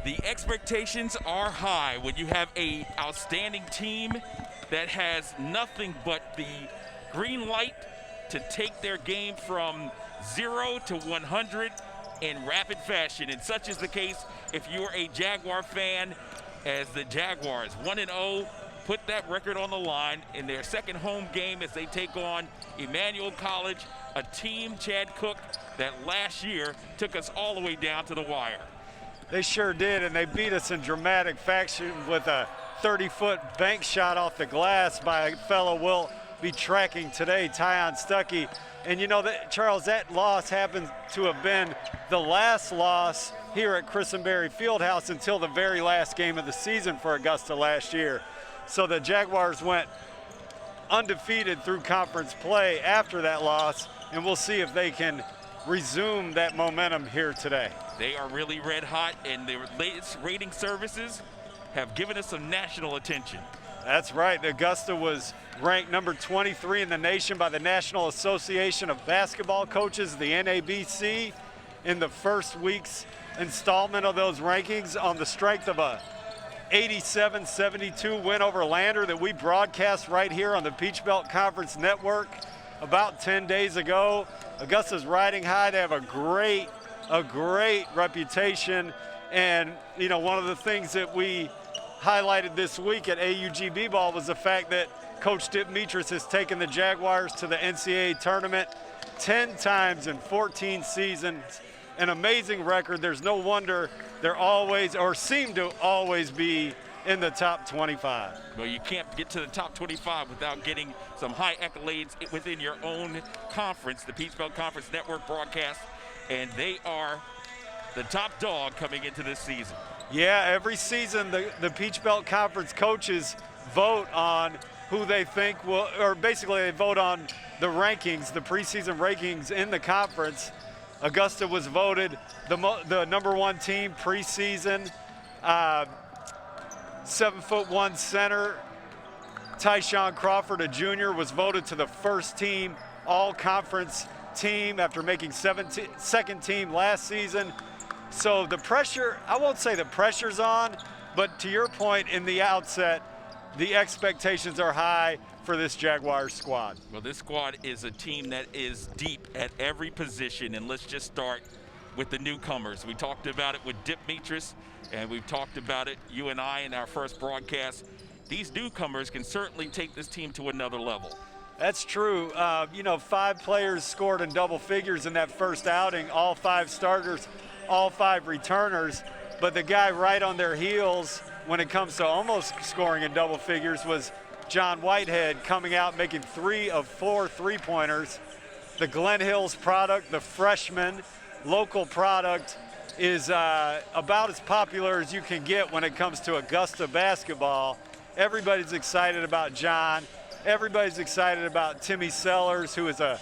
The expectations are high when you have an outstanding team that has nothing but the green light to take their game from 0 to 100 in rapid fashion. And such is the case if you're a Jaguar fan, as the Jaguars 1-0 put that record on the line in their second home game as they take on Emmanuel College, a team, Chad Cook, that last year took us all the way down to the wire. They sure did, and they beat us in dramatic fashion with a 30-foot bank shot off the glass by a fellow we'll be tracking today, Tyshon Stuckey. And you know, Charles, that loss happened to have been the last loss here at Christenberry Fieldhouse until the very last game of the season for Augusta last year. So the Jaguars went undefeated through conference play after that loss, and we'll see if they can resume that momentum here today. They are really red hot, and their latest rating services have given us some national attention. That's right. Augusta was ranked number 23 in the nation by the National Association of Basketball Coaches, the NABC, in the first week's installment of those rankings on the strength of a 87-72 win over Lander that we broadcast right here on the Peach Belt Conference Network about 10 days ago. Augusta's riding high. They have a great reputation. And, you know, one of the things that we highlighted this week at AUGB Ball was the fact that Coach Dip Metris has taken the Jaguars to the NCAA tournament 10 times in 14 seasons. An amazing record. There's no wonder they're always, or seem to always be, in the top 25. Well, you can't get to the top 25 without getting some high accolades within your own conference, the Peach Belt Conference Network broadcast, and they are the top dog coming into this season. Yeah, every season the Peach Belt Conference coaches vote on who they think will, or basically they vote on the rankings, the preseason rankings in the conference. Augusta was voted the #1 team preseason. 7'1" center Tyshon Crawford, a junior, was voted to the first team all-conference team after making second team last season. So the pressure, I won't say the pressure's on, but to your point in the outset, the expectations are high for this Jaguars squad. Well, this squad is a team that is deep at every position, and let's just start with the newcomers. We talked about it with Dip Metris, and we've talked about it, you and I, in our first broadcast. These newcomers can certainly take this team to another level. That's true. You know, 5 players scored in double figures in that first outing, all 5 starters, all 5 returners. But the guy right on their heels when it comes to almost scoring in double figures was John Whitehead, coming out making 3 of 4 three-pointers. The Glen Hills product, the freshman local product, is about as popular as you can get when it comes to Augusta basketball. Everybody's excited about John. Everybody's excited about Timmy Sellers, who is a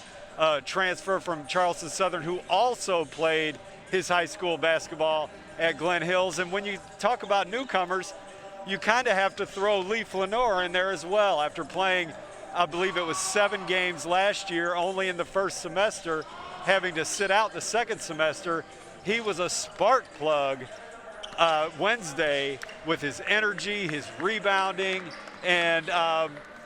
transfer from Charleston Southern, who also played his high school basketball at Glen Hills. And when you talk about newcomers, you kind of have to throw Leaf Lenore in there as well. After playing, I believe it was 7 games last year, only in the first semester, having to sit out the second semester, he was a spark plug Wednesday with his energy, his rebounding, and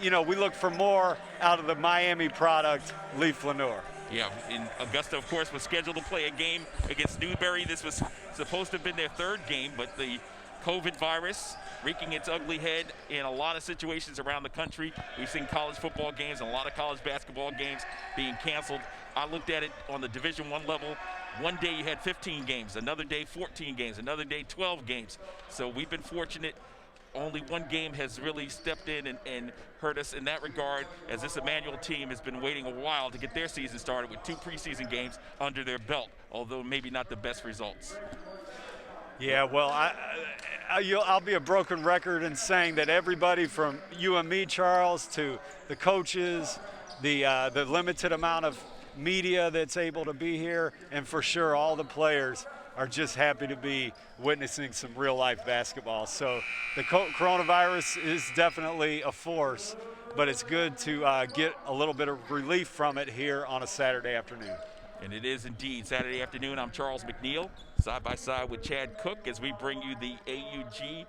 you know, we look for more out of the Miami product, Leaf Lenore. Yeah, and Augusta, of course, was scheduled to play a game against Newberry. This was supposed to have been their 3rd game, but the COVID virus wreaking its ugly head in a lot of situations around the country. We've seen college football games and a lot of college basketball games being canceled. I looked at it on the Division I level. One day you had 15 games, another day 14 games, another day 12 games. So we've been fortunate. Only one game has really stepped in and hurt us in that regard, as this Emmanuel team has been waiting a while to get their season started with 2 preseason games under their belt, although maybe not the best results. Yeah, well, I'll be a broken record in saying that everybody from you and me, Charles, to the coaches, the limited amount of media that's able to be here, and for sure all the players are just happy to be witnessing some real-life basketball. So the coronavirus is definitely a force, but it's good to get a little bit of relief from it here on a Saturday afternoon. And it is indeed Saturday afternoon. I'm Charles McNeil, side by side with Chad Cook as we bring you the AUG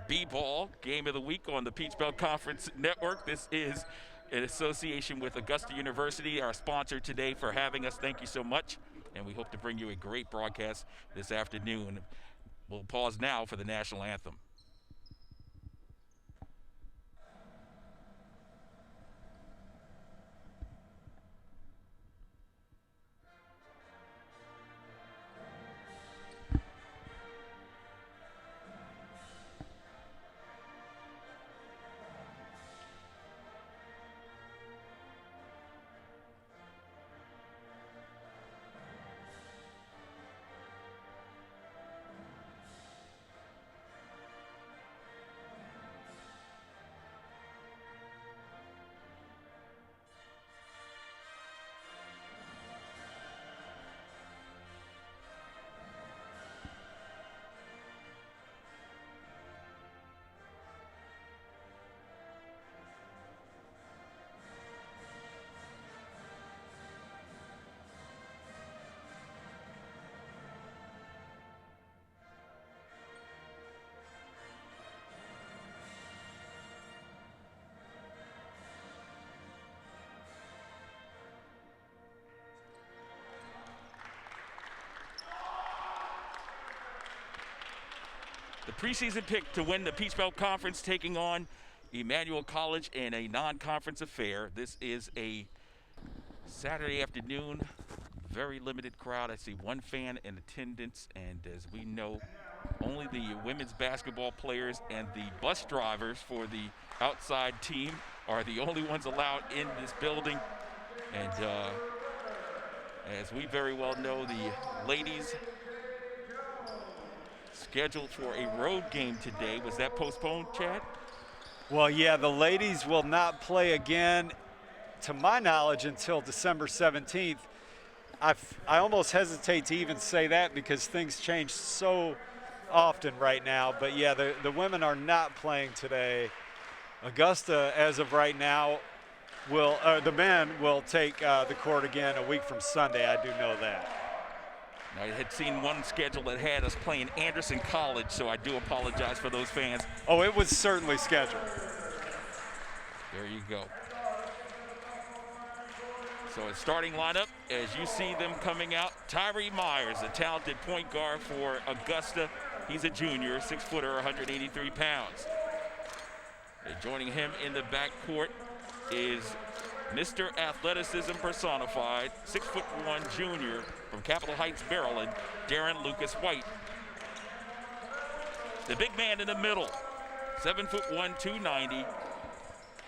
B-Ball Game of the Week on the Peach Belt Conference Network. This is in association with Augusta University, our sponsor today, for having us. Thank you so much. And we hope to bring you a great broadcast this afternoon. We'll pause now for the national anthem. The preseason pick to win the Peach Belt Conference, taking on Emmanuel College in a non-conference affair. This is a Saturday afternoon, very limited crowd. I see one fan in attendance, and as we know, only the women's basketball players and the bus drivers for the outside team are the only ones allowed in this building. And as we very well know, the ladies scheduled for a road game today. Was that postponed, Chad? Well, yeah, the ladies will not play again, to my knowledge, until December 17th. I almost hesitate to even say that because things change so often right now. But, yeah, the women are not playing today. Augusta, as of right now, the men will take the court again a week from Sunday. I do know that. I had seen one schedule that had us playing Anderson College, so I do apologize for those fans. Oh, it was certainly scheduled. There you go. So a starting lineup, as you see them coming out, Tyree Myers, a talented point guard for Augusta. He's a junior, 6-footer, 183 pounds. And joining him in the backcourt is Mr. Athleticism personified, 6'1" junior from Capitol Heights, Maryland, Darren Lucas White. The big man in the middle, 7'1", 290,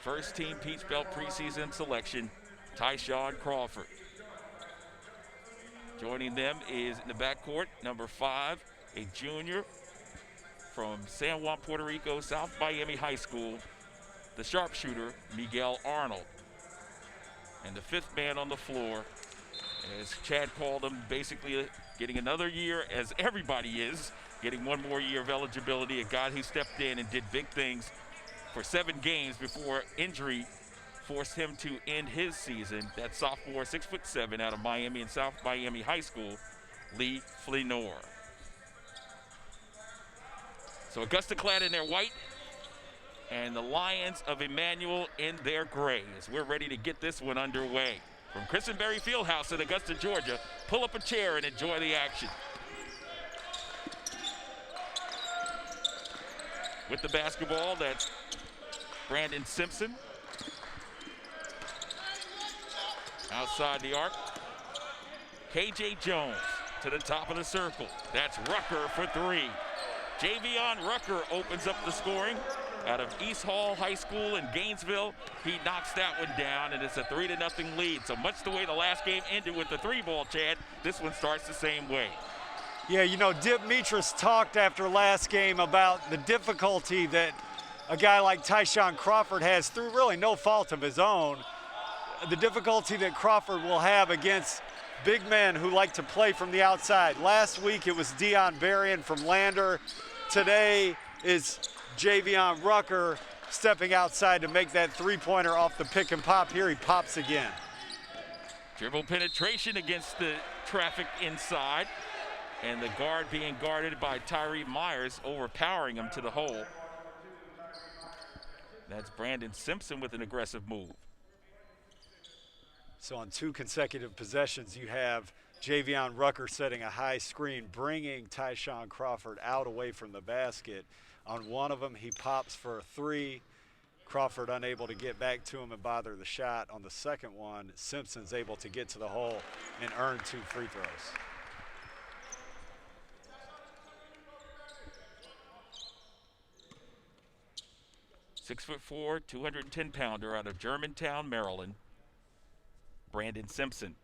first team Peach Belt preseason selection, Tyshon Crawford. Joining them is in the backcourt, number 5, a junior from San Juan, Puerto Rico, South Miami High School, the sharpshooter, Miguel Arnold. And the 5th man on the floor, as Chad called him, basically getting another year, as everybody is, getting one more year of eligibility, a guy who stepped in and did big things for 7 games before injury forced him to end his season. That sophomore, 6'7", out of Miami and South Miami High School, Lee Flenor. So Augusta clad in their white, and the Lions of Emmanuel in their grays. We're ready to get this one underway. From Christenberry Fieldhouse in Augusta, Georgia, pull up a chair and enjoy the action. With the basketball, that's Brandon Simpson. Outside the arc, KJ Jones to the top of the circle. That's Rucker for 3. Davion Rucker opens up the scoring. Out of East Hall High School in Gainesville, he knocks that one down, and it's a 3-0 lead. So much the way the last game ended with the 3-ball, Chad, this one starts the same way. Yeah, you know, Dip Mitras talked after last game about the difficulty that a guy like Tyshon Crawford has, through really no fault of his own, the difficulty that Crawford will have against big men who like to play from the outside. Last week it was Dion Berrien from Lander. Today is Davion Rucker stepping outside to make that 3-pointer off the pick and pop. Here he pops again. Dribble penetration against the traffic inside. And the guard being guarded by Tyree Myers, overpowering him to the hole. That's Brandon Simpson with an aggressive move. So on 2 consecutive possessions, you have Davion Rucker setting a high screen, bringing Tyshon Crawford out away from the basket. On one of them, he pops for a 3. Crawford unable to get back to him and bother the shot. On the second one, Simpson's able to get to the hole and earn 2 free throws. .6'4", 210-pounder out of Germantown, Maryland, Brandon Simpson.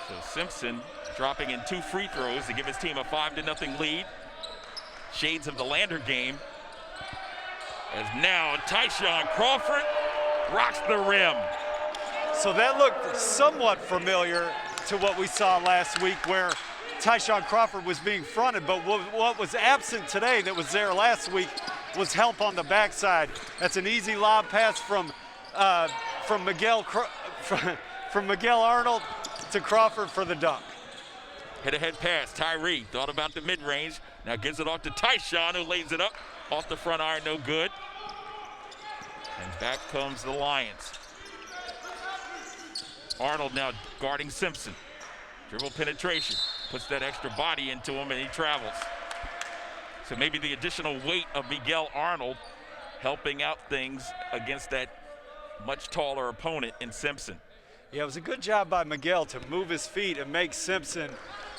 So Simpson dropping in 2 free throws to give his team a 5-0 lead. Shades of the Lander game. As now Tyshon Crawford rocks the rim. So that looked somewhat familiar to what we saw last week, where Tyshon Crawford was being fronted, but what was absent today that was there last week was help on the backside. That's an easy lob pass from Miguel Arnold to Crawford for the dunk. Head-to-head pass, Tyree thought about the mid-range, now gives it off to Tyshon, who lays it up off the front iron, no good. And back comes the Lions. Arnold now guarding Simpson. Dribble penetration, puts that extra body into him, and he travels. So maybe the additional weight of Miguel Arnold helping out things against that much taller opponent in Simpson. Yeah, it was a good job by Miguel to move his feet and make Simpson,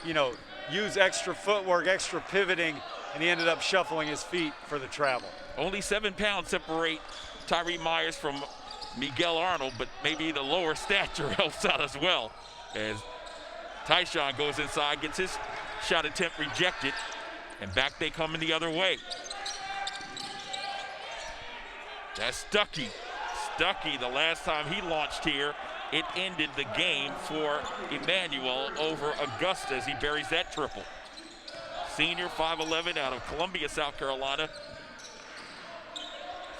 use extra footwork, extra pivoting, and he ended up shuffling his feet for the travel. Only 7 pounds separate Tyree Myers from Miguel Arnold, but maybe the lower stature helps out as well, as Tyshon goes inside, gets his shot attempt rejected, and back they come in the other way. That's Stuckey. Stuckey, the last time he launched here, it ended the game for Emmanuel over Augusta as he buries that triple. Senior, 5'11", out of Columbia, South Carolina.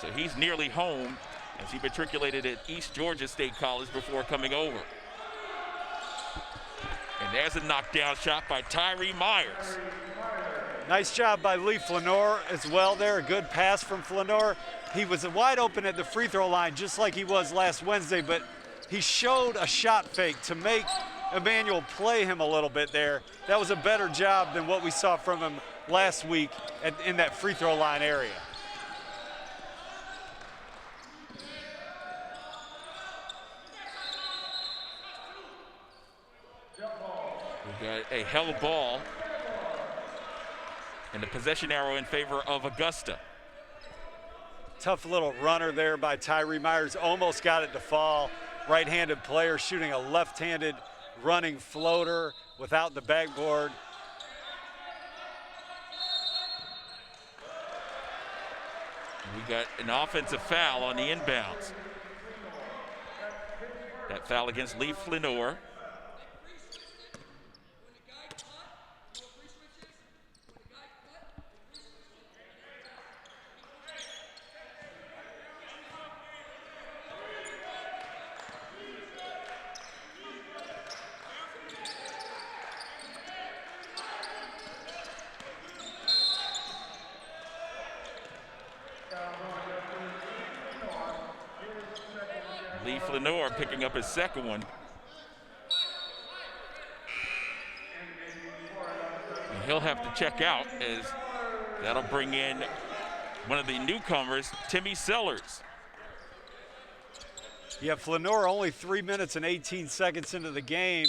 So he's nearly home, as he matriculated at East Georgia State College before coming over. And there's a knockdown shot by Tyree Myers. Nice job by Lee Flanor as well there. A good pass from Flanor. He was wide open at the free throw line just like he was last Wednesday, but he showed a shot fake to make Emmanuel play him a little bit there. That was a better job than what we saw from him last week in that free throw line area. We've got a held ball and the possession arrow in favor of Augusta. Tough little runner there by Tyree Myers. Almost got it to fall. Right-handed player shooting a left-handed running floater without the backboard. We got an offensive foul on the inbounds. That foul against Lee Flanor. Lee Flanor picking up his second one. And he'll have to check out, as that'll bring in one of the newcomers, Timmy Sellers. Yeah, Flanor only 3 minutes and 18 seconds into the game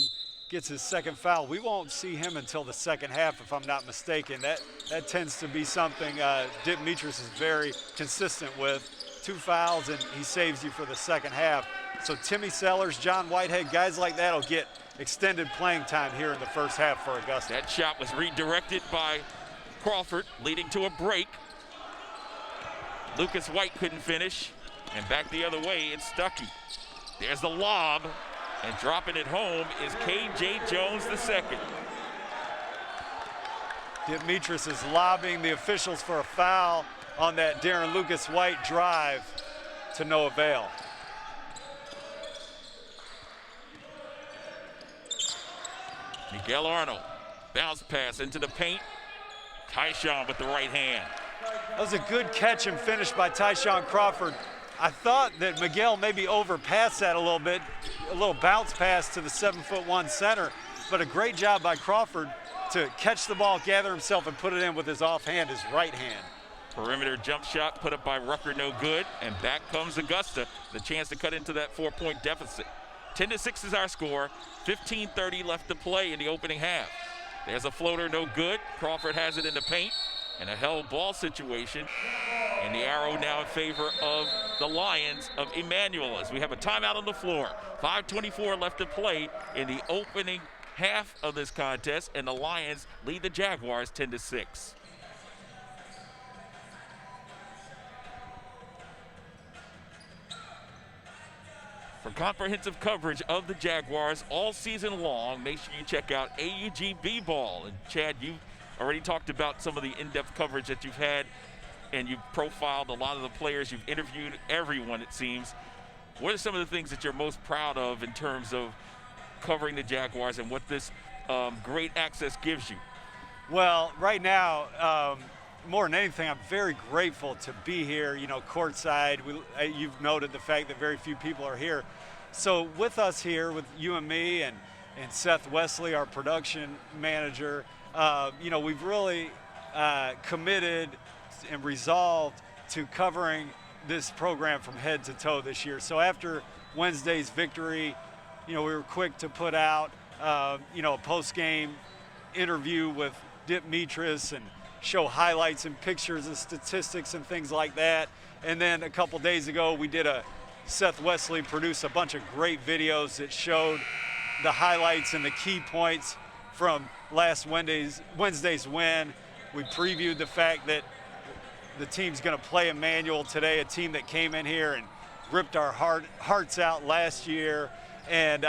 gets his second foul. We won't see him until the second half, if I'm not mistaken. That tends to be something Demetrius is very consistent with. 2 fouls and he saves you for the second half. So Timmy Sellers, John Whitehead, guys like that will get extended playing time here in the first half for Augusta. That shot was redirected by Crawford, leading to a break. Lucas White couldn't finish, and back the other way, it's Stuckey. There's the lob, and dropping it home is K.J. Jones II. Demetris is lobbying the officials for a foul on that Darren Lucas White drive to no avail. Miguel Arnold, bounce pass into the paint. Tyshon with the right hand. That was a good catch and finish by Tyshon Crawford. I thought that Miguel maybe overpassed that a little bit, a little bounce pass to the 7'1" center, but a great job by Crawford to catch the ball, gather himself, and put it in with his offhand, his right hand. Perimeter jump shot put up by Rucker, no good, and back comes Augusta, the chance to cut into that 4-point deficit. 10-6 is our score, 15:30 left to play in the opening half. There's a floater, no good. Crawford has it in the paint, and a held ball situation. And the arrow now in favor of the Lions of Emmanuel as we have a timeout on the floor. 5:24 left to play in the opening half of this contest, and the Lions lead the Jaguars 10-6. For comprehensive coverage of the Jaguars all season long, make sure you check out AUG B-Ball. And Chad, you already talked about some of the in-depth coverage that you've had, and you've profiled a lot of the players. You've interviewed everyone, it seems. What are some of the things that you're most proud of in terms of covering the Jaguars and what this great access gives you? Well, right now, more than anything, I'm very grateful to be here, you know, courtside. You've noted the fact that very few people are here. So with us here, with you and me and Seth Wesley, our production manager, you know, we've really committed and resolved to covering this program from head to toe this year. So after Wednesday's victory, you know, we were quick to put out, you know, a post-game interview with Demetris and show highlights and pictures and statistics and things like that. And then a couple days ago, we did Seth Wesley produced a bunch of great videos that showed the highlights and the key points from last Wednesday's win. We previewed the fact that the team's going to play Emmanuel today, a team that came in here and ripped our hearts out last year. And,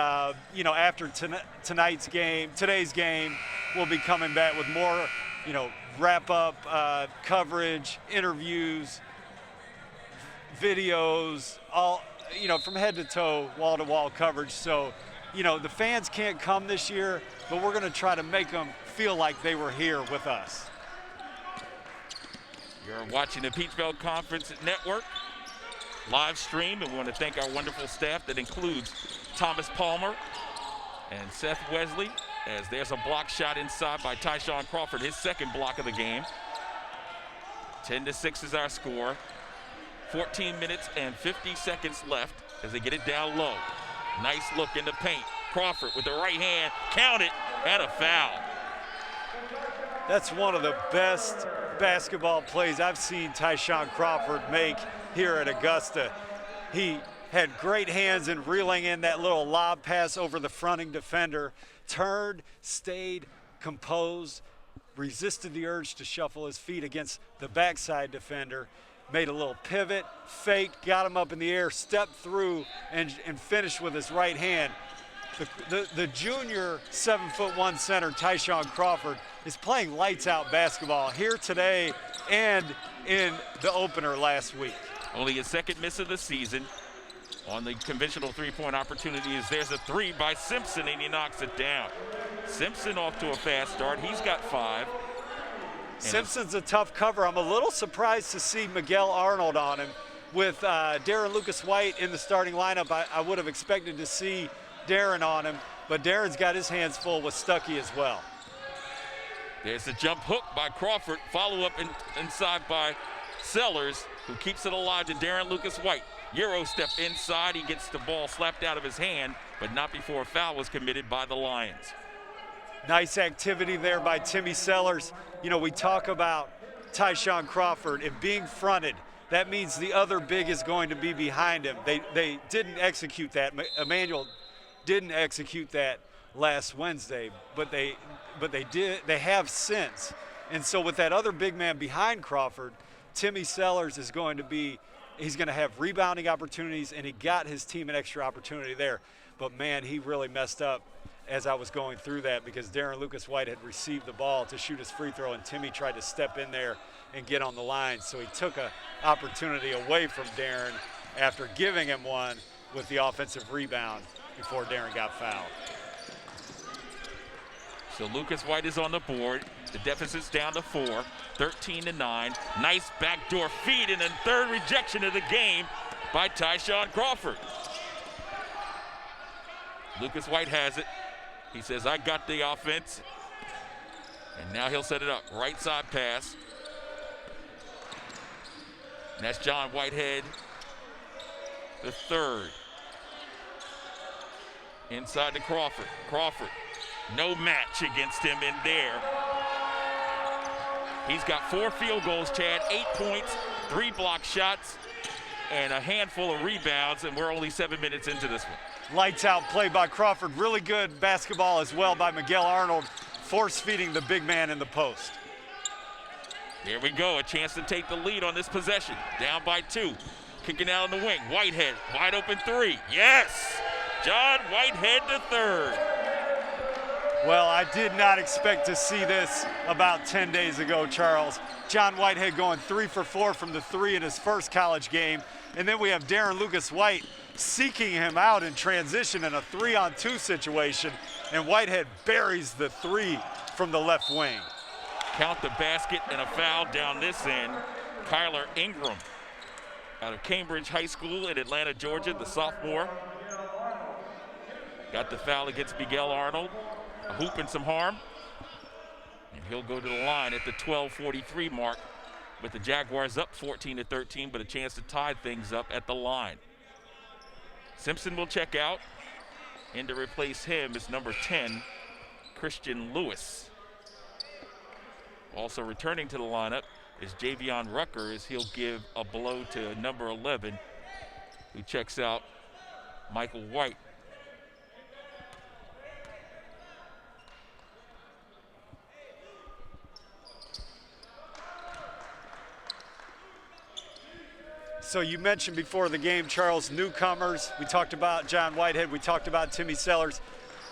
you know, after today's game, we'll be coming back with more, you know, wrap-up coverage, interviews, videos, all, you know, from head to toe, wall-to-wall coverage. So, you know, the fans can't come this year, but we're going to try to make them feel like they were here with us. You're watching the Peach Belt Conference Network live stream, and we want to thank our wonderful staff that includes Thomas Palmer and Seth Wesley, as there's a block shot inside by Tyshon Crawford, his second block of the game. 10-6 is our score. 14 minutes and 50 seconds left as they get it down low. Nice look in the paint. Crawford with the right hand, count it, and a foul. That's one of the best basketball plays I've seen Tyshon Crawford make here at Augusta. He had great hands in reeling in that little lob pass over the fronting defender, turned, stayed, composed, resisted the urge to shuffle his feet against the backside defender, made a little pivot, faked, got him up in the air, stepped through, and finished with his right hand. The junior 7'1" center, Tyshon Crawford, is playing lights-out basketball here today and in the opener last week. Only his second miss of the season. On the conventional three-point opportunity is there's a three by Simpson, and he knocks it down. Simpson off to a fast start. He's got 5. Simpson's a tough cover. I'm a little surprised to see Miguel Arnold on him. With Darren Lucas White in the starting lineup, I would have expected to see Darren on him, but Darren's got his hands full with Stuckey as well. There's a jump hook by Crawford, follow-up inside by Sellers, who keeps it alive to Darren Lucas White. Euro step inside, he gets the ball slapped out of his hand, but not before a foul was committed by the Lions. Nice activity there by Timmy Sellers. You know, we talk about Tyshon Crawford and being fronted. That means the other big is going to be behind him. They didn't execute that. Emmanuel didn't execute that last Wednesday, but they have since. And so with that other big man behind Crawford, Timmy Sellers is going to be, he's going to have rebounding opportunities, and he got his team an extra opportunity there. But man, he really messed up as I was going through that because Darren Lucas White had received the ball to shoot his free throw, and Timmy tried to step in there and get on the line. So he took an opportunity away from Darren after giving him one with the offensive rebound before Darren got fouled. So Lucas White is on the board. The deficit's down to 4, 13-9. Nice backdoor feed and then third rejection of the game by Tyshon Crawford. Lucas White has it. He says, I got the offense. And now he'll set it up. Right side pass. And that's John Whitehead, the third. Inside to Crawford. Crawford, no match against him in there. He's got 4 field goals, Chad, 8 points, 3 block shots, and a handful of rebounds, and we're only 7 minutes into this one. Lights out play by Crawford. Really good basketball as well by Miguel Arnold, force feeding the big man in the post. Here we go, a chance to take the lead on this possession. Down by 2, kicking out on the wing. Whitehead, wide open 3. Yes! John Whitehead the third. Well, I did not expect to see this about 10 days ago, Charles. John Whitehead going 3 for 4 from the 3 in his first college game. And then we have Darren Lucas White seeking him out in transition in a 3-on-2 situation. And Whitehead buries the 3 from the left wing. Count the basket and a foul down this end. Kyler Ingram out of Cambridge High School in Atlanta, Georgia, the sophomore. Got the foul against Miguel Arnold. A hoop and some harm. And he'll go to the line at the 12:43 mark with the Jaguars up 14-13, but a chance to tie things up at the line. Simpson will check out. And to replace him is number 10, Christian Lewis. Also returning to the lineup is Davion Rucker, as he'll give a blow to number 11, who checks out Michael White. So you mentioned before the game, Charles, newcomers. We talked about John Whitehead. We talked about Timmy Sellers.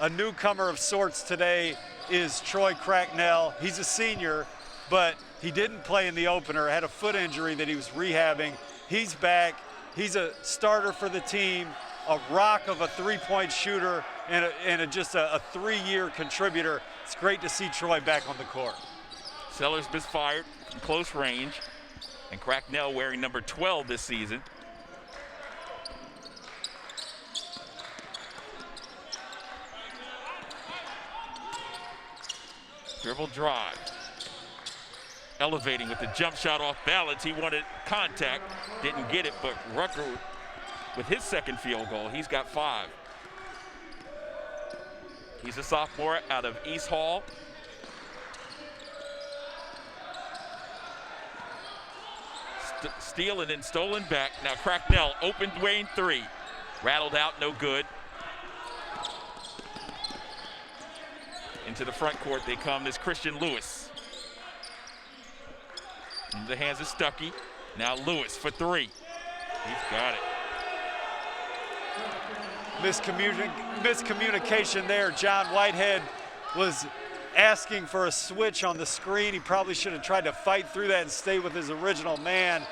A newcomer of sorts today is Troy Cracknell. He's a senior, but he didn't play in the opener. Had a foot injury that he was rehabbing. He's back. He's a starter for the team, a rock of a three-point shooter, and just a 3-year contributor. It's great to see Troy back on the court. Sellers misfired from close range. And Cracknell wearing number 12 this season. Dribble drive. Elevating with the jump shot off balance. He wanted contact, didn't get it, but Rucker with his second field goal, he's got 5. He's a sophomore out of East Hall. Steal and then stolen back. Now Cracknell open lane 3. Rattled out, no good. Into the front court they come. There's Christian Lewis. In the hands of Stuckey. Now Lewis for 3. He's got it. Miscommunication there. John Whitehead was asking for a switch on the screen. He probably should have tried to fight through that and stay with his original man.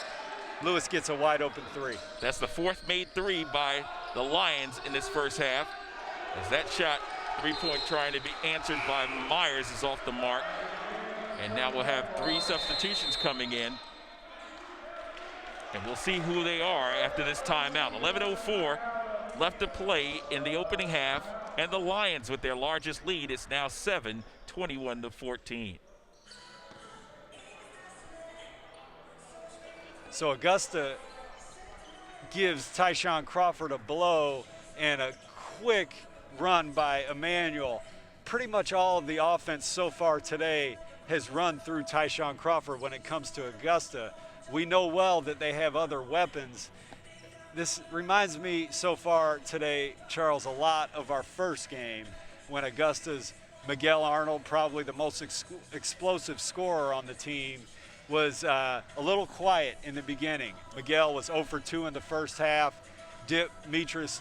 Lewis gets a wide open 3. That's the 4th made 3 by the Lions in this first half. As that shot, 3-point trying to be answered by Myers, is off the mark. And now we'll have 3 substitutions coming in. And we'll see who they are after this timeout. 11:04 left to play in the opening half. And the Lions with their largest lead, it's now 7, 21-14. So Augusta gives Tyshon Crawford a blow and a quick run by Emmanuel. Pretty much all of the offense so far today has run through Tyshon Crawford when it comes to Augusta. We know well that they have other weapons. This reminds me so far today, Charles, a lot of our first game when Augusta's Miguel Arnold, probably the most explosive scorer on the team, was a little quiet in the beginning. Miguel was 0 for 2 in the first half. Demetris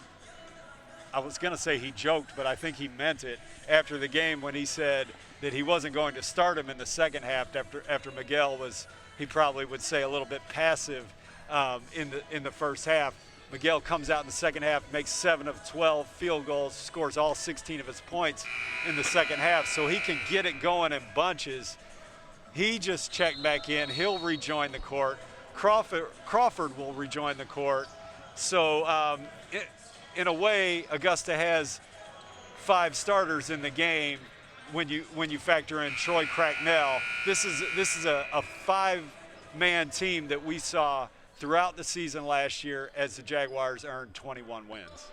I was going to say he joked, but I think he meant it after the game when he said that he wasn't going to start him in the second half after Miguel was, he probably would say, a little bit passive in the first half. Miguel comes out in the second half, makes 7 of 12 field goals, scores all 16 of his points in the second half, so he can get it going in bunches. He just checked back in. He'll rejoin the court. Crawford will rejoin the court. So in a way, Augusta has 5 starters in the game when you factor in Troy Cracknell. This is a 5-man team that we saw throughout the season last year as the Jaguars earned 21 wins.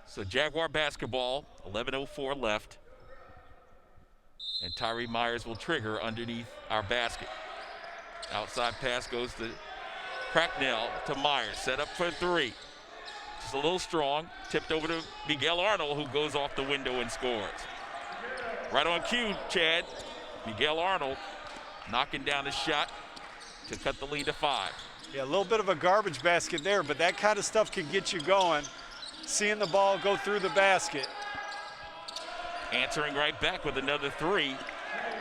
So Jaguar basketball, 11:04 left. And Tyree Myers will trigger underneath our basket. Outside pass goes to Cracknell to Myers. Set up for 3. Just a little strong. Tipped over to Miguel Arnold, who goes off the window and scores. Right on cue, Chad. Miguel Arnold knocking down the shot to cut the lead to 5. Yeah, a little bit of a garbage basket there, but that kind of stuff can get you going. Seeing the ball go through the basket. Answering right back with another 3.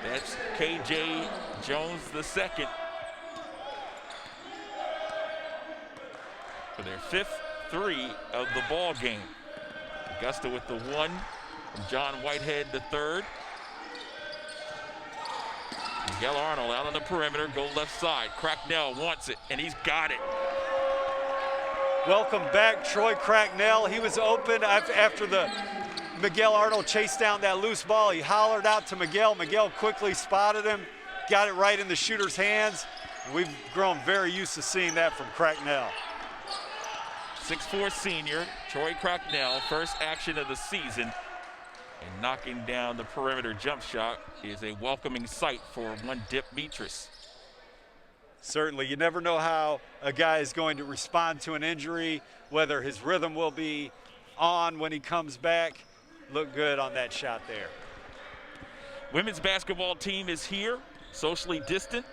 That's KJ Jones II. For their 5th 3 of the ball game. Augusta with the 1 from John Whitehead III. Miguel Arnold out on the perimeter, go left side. Cracknell wants it, and he's got it. Welcome back, Troy Cracknell. He was open after the Miguel Arnold chased down that loose ball. He hollered out to Miguel. Miguel quickly spotted him, got it right in the shooter's hands. We've grown very used to seeing that from Cracknell. 6'4" senior, Troy Cracknell, first action of the season. And knocking down the perimeter jump shot is a welcoming sight for one Dip Metris. Certainly, you never know how a guy is going to respond to an injury, whether his rhythm will be on when he comes back. Look good on that shot there. Women's basketball team is here, socially distant.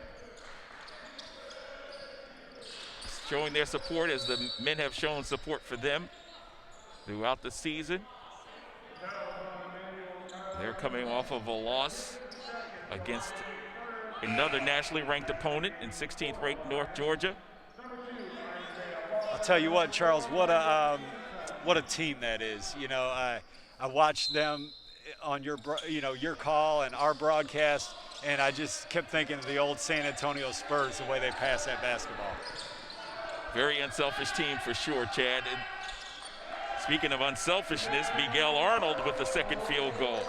Showing their support as the men have shown support for them throughout the season. They're coming off of a loss against another nationally ranked opponent in 16th ranked North Georgia. I'll tell you what, Charles, what a team that is. You know, I watched them on your call and our broadcast, and I just kept thinking of the old San Antonio Spurs, the way they pass that basketball. Very unselfish team for sure, Chad. And speaking of unselfishness, Miguel Arnold with the second field goal.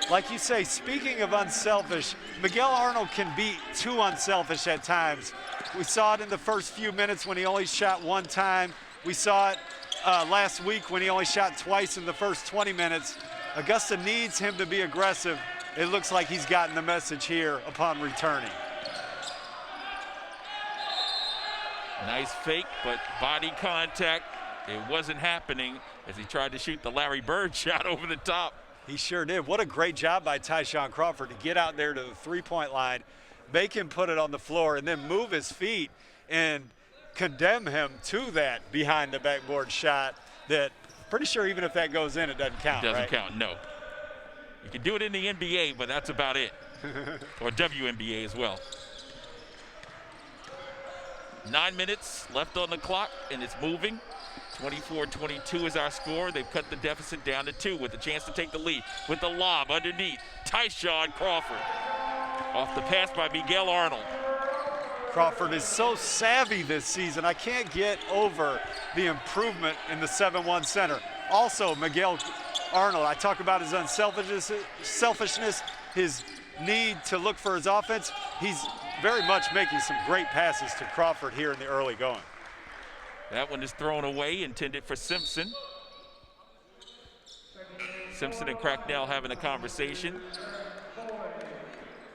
Like you say, speaking of unselfish, Miguel Arnold can be too unselfish at times. We saw it in the first few minutes when he only shot 1 time. We saw it last week when he only shot twice in the first 20 minutes. Augusta needs him to be aggressive. It looks like he's gotten the message here upon returning. Nice fake, but body contact, it wasn't happening as he tried to shoot the Larry Bird shot over the top. He sure did. What a great job by Tyshon Crawford to get out there to the three-point line, make him put it on the floor, and then move his feet and condemn him to that behind the backboard shot that pretty sure even if that goes in, it doesn't count, It doesn't right? count, no. You can do it in the NBA, but that's about it. Or WNBA as well. 9 minutes left on the clock, and it's moving. 24-22 is our score. They've cut the deficit down to 2 with a chance to take the lead. With the lob underneath, Tyshon Crawford. Off the pass by Miguel Arnold. Crawford is so savvy this season. I can't get over the improvement in the 7-1 center. Also, Miguel Arnold, I talk about his selfishness, his need to look for his offense. He's very much making some great passes to Crawford here in the early going. That one is thrown away, intended for Simpson. Simpson and Cracknell having a conversation.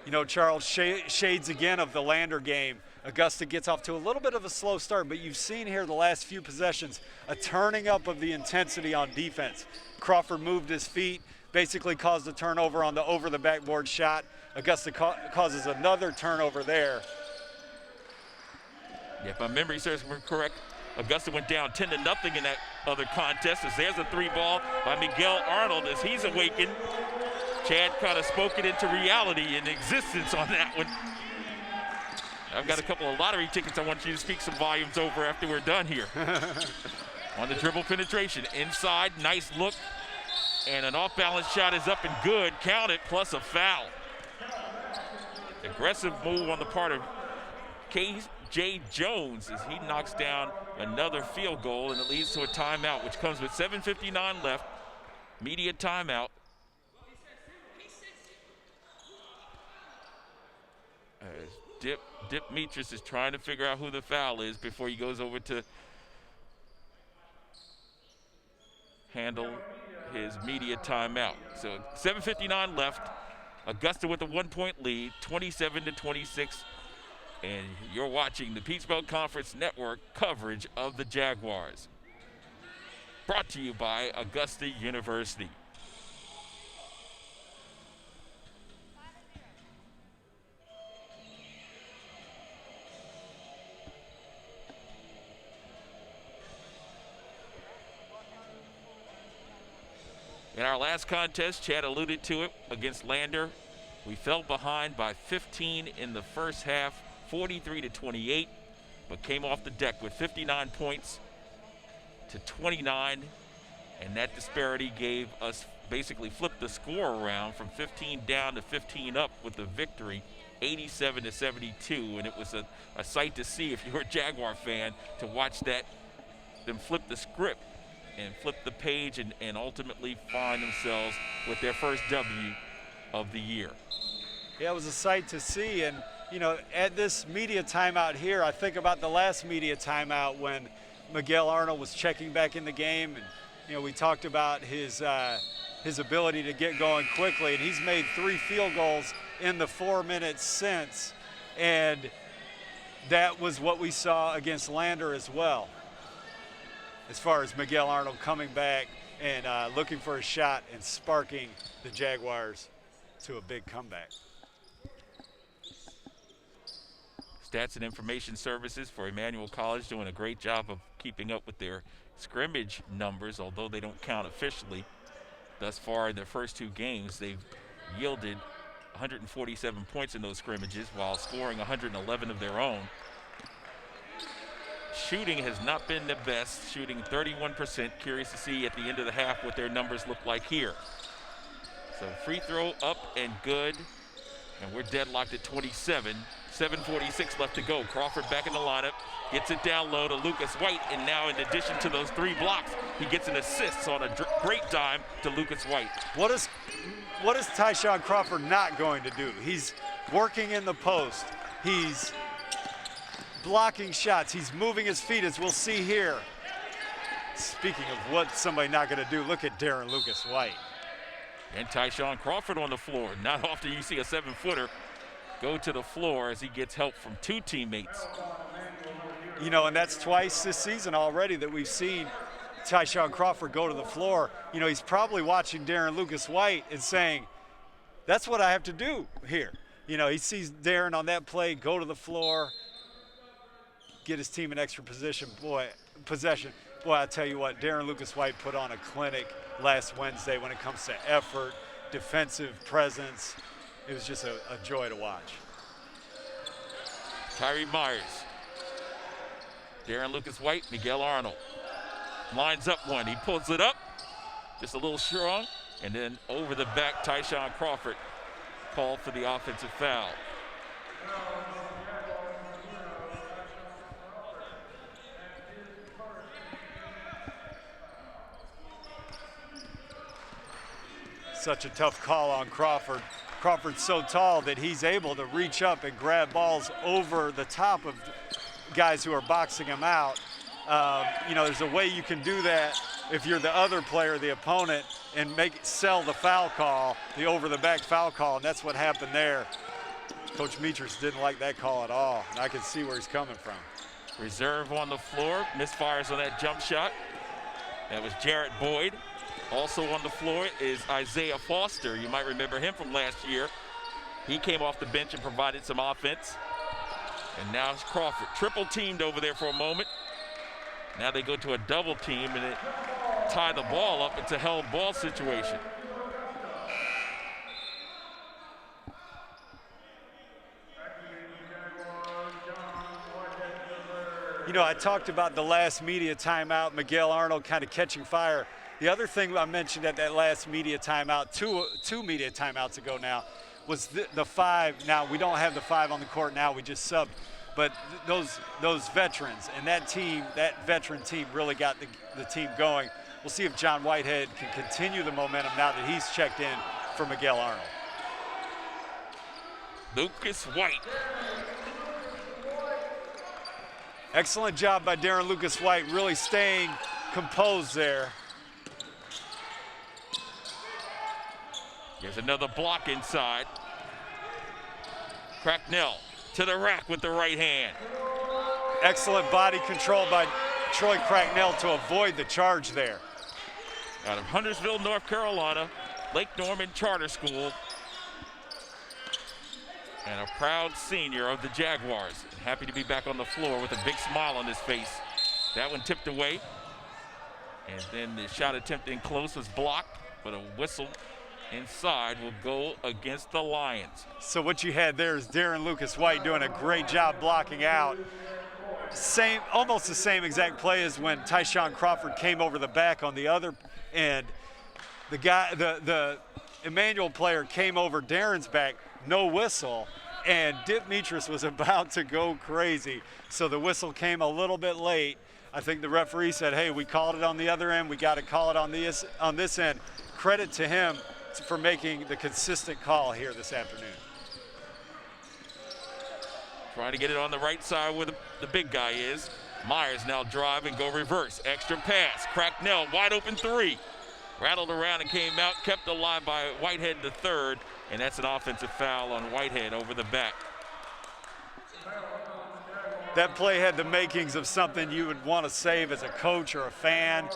You know, Charles, shades again of the Lander game. Augusta gets off to a little bit of a slow start, but you've seen here the last few possessions a turning up of the intensity on defense. Crawford moved his feet, basically caused a turnover on the over the backboard shot. Augusta causes another turnover there. If my memory serves me correct, Augusta went down 10-0 in that other contest. As there's a 3-ball by Miguel Arnold as he's awakened. Chad kind of spoke it into reality and existence on that one. I've got a couple of lottery tickets I want you to speak some volumes over after we're done here. On the dribble penetration, inside, nice look. And an off-balance shot is up and good. Count it, plus a foul. Aggressive move on the part of K.J. Jones as he knocks down another field goal, and it leads to a timeout, which comes with 7:59 left. Media timeout. Dip Metris is trying to figure out who the foul is before he goes over to handle his media timeout. So 7:59 left. Augusta with a 1-point lead, 27-26. And you're watching the Peach Belt Conference Network coverage of the Jaguars. Brought to you by Augusta University. In our last contest, Chad alluded to it, against Lander, we fell behind by 15 in the first half, 43-28, but came off the deck with 59 points to 29, and that disparity gave us, basically flipped the score around from 15 down to 15 up with the victory, 87-72, and it was a sight to see if you're a Jaguar fan to watch that, them flip the script and flip the page and ultimately find themselves with their first W of the year. Yeah, it was a sight to see. And, you know, at this media timeout here, I think about the last media timeout when Miguel Arnold was checking back in the game. And, you know, we talked about his ability to get going quickly. And he's made 3 field goals in the 4 minutes since. And that was what we saw against Lander as well, as far as Miguel Arnold coming back and looking for a shot and sparking the Jaguars to a big comeback. Stats and Information Services for Emmanuel College doing a great job of keeping up with their scrimmage numbers, although they don't count officially. Thus far in their first 2 games, they've yielded 147 points in those scrimmages while scoring 111 of their own. Shooting has not been the best, shooting 31%. Curious to see at the end of the half what their numbers look like here. So free throw up and good, and we're deadlocked at 27. 7:46 left to go. Crawford back in the lineup, gets it down low to Lucas White, and now in addition to those 3 blocks, he gets an assist on a great dime to Lucas White. What is Tyshon Crawford not going to do? He's working in the post. He's blocking shots. He's moving his feet, as we'll see here. Speaking of what somebody not going to do, look at Darren Lucas White. And Tyshon Crawford on the floor. Not often you see a 7-footer go to the floor as he gets help from 2 teammates. You know, and that's twice this season already that we've seen Tyshon Crawford go to the floor. You know, he's probably watching Darren Lucas White and saying, that's what I have to do here. You know, he sees Darren on that play go to the floor, get his team in extra possession. Boy, I tell you what, Darren Lucas White put on a clinic last Wednesday when it comes to effort, defensive presence. It was just a joy to watch. Tyree Myers, Darren Lucas White, Miguel Arnold. Lines up one, he pulls it up, just a little strong, and then over the back, Tyshon Crawford called for the offensive foul. Such a tough call on Crawford. Crawford's so tall that he's able to reach up and grab balls over the top of guys who are boxing him out. You know, there's a way you can do that if you're the other player, the opponent, and sell the foul call, the over-the-back foul call, and that's what happened there. Coach Metris didn't like that call at all, and I can see where he's coming from. Reserve on the floor, misfires on that jump shot. That was Jarrett Boyd. Also on the floor is Isaiah Foster. You might remember him from last year. He came off the bench and provided some offense. And now it's Crawford, triple teamed over there for a moment. Now they go to a double team and it tie the ball up. It's a held ball situation. You know, I talked about the last media timeout, Miguel Arnold kind of catching fire. The other thing I mentioned at that last media timeout, two media timeouts ago now, was the 5. Now, we don't have the 5 on the court now, we just subbed. But those veterans and that team, that veteran team really got the team going. We'll see if John Whitehead can continue the momentum now that he's checked in for Miguel Arnold. Lucas White. Excellent job by Darren Lucas White, really staying composed there. Here's another block inside. Cracknell to the rack with the right hand. Excellent body control by Troy Cracknell to avoid the charge there. Out of Huntersville, North Carolina, Lake Norman Charter School, and a proud senior of the Jaguars. Happy to be back on the floor with a big smile on his face. That one tipped away. And then the shot attempt in close was blocked, but a whistle inside will go against the Lions. So what you had there is Darren Lucas White doing a great job blocking out. Almost the same exact play as when Tyshon Crawford came over the back on the other end. The Emmanuel player came over Darren's back, no whistle, and Demetrius was about to go crazy. So the whistle came a little bit late. I think the referee said, hey, we called it on the other end, we got to call it on this end. Credit to him for making the consistent call here this afternoon. Trying to get it on the right side where the big guy is. Myers now drive and go reverse. Extra pass. Cracknell, wide open 3. Rattled around and came out, kept alive by Whitehead the third, and that's an offensive foul on Whitehead over the back. That play had the makings of something you would want to save as a coach or a fan.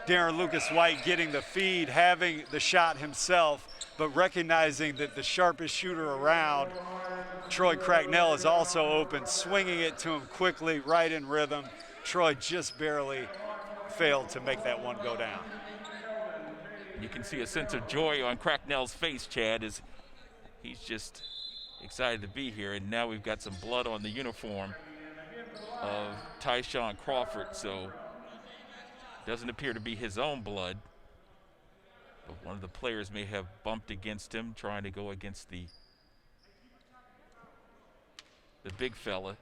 Darren Lucas White getting the feed, having the shot himself, but recognizing that the sharpest shooter around, Troy Cracknell, is also open, swinging it to him quickly, right in rhythm. Troy just barely failed to make that one go down. You can see a sense of joy on Cracknell's face, Chad, as he's just excited to be here. And now we've got some blood on the uniform of Tyshon Crawford, so doesn't appear to be his own blood. But one of the players may have bumped against him, trying to go against the big fella.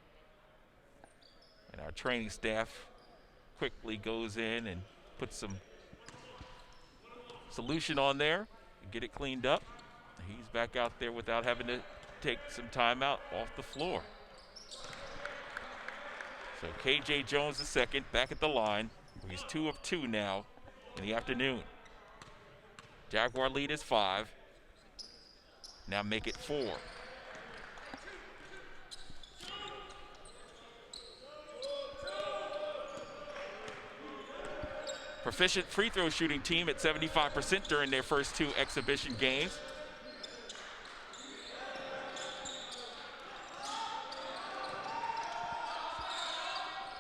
And our training staff quickly goes in and puts some solution on there and get it cleaned up. He's back out there without having to take some time out off the floor. So KJ Jones the second back at the line. He's 2 of 2 now in the afternoon. Jaguar lead is 5. Now make it 4. Proficient free throw shooting team at 75% during their first 2 exhibition games.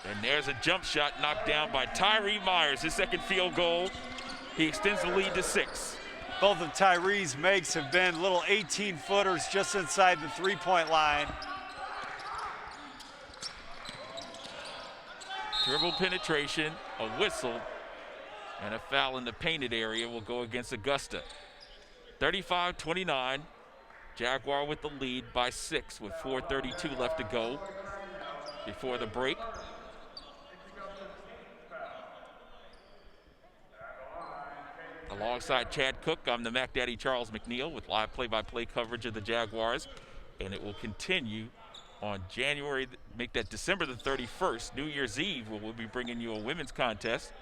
And there's a jump shot knocked down by Tyree Myers, his second field goal. He extends the lead to 6. Both of Tyree's makes have been little 18-footers just inside the 3-point line. Dribble penetration, a whistle, and a foul in the painted area will go against Augusta. 35-29, Jaguar with the lead by 6 with 4:32 left to go before the break. Alongside Chad Cook, I'm the Mac Daddy Charles McNeil with live play-by-play coverage of the Jaguars, and it will continue on December the 31st, New Year's Eve, where we'll be bringing you a women's contest.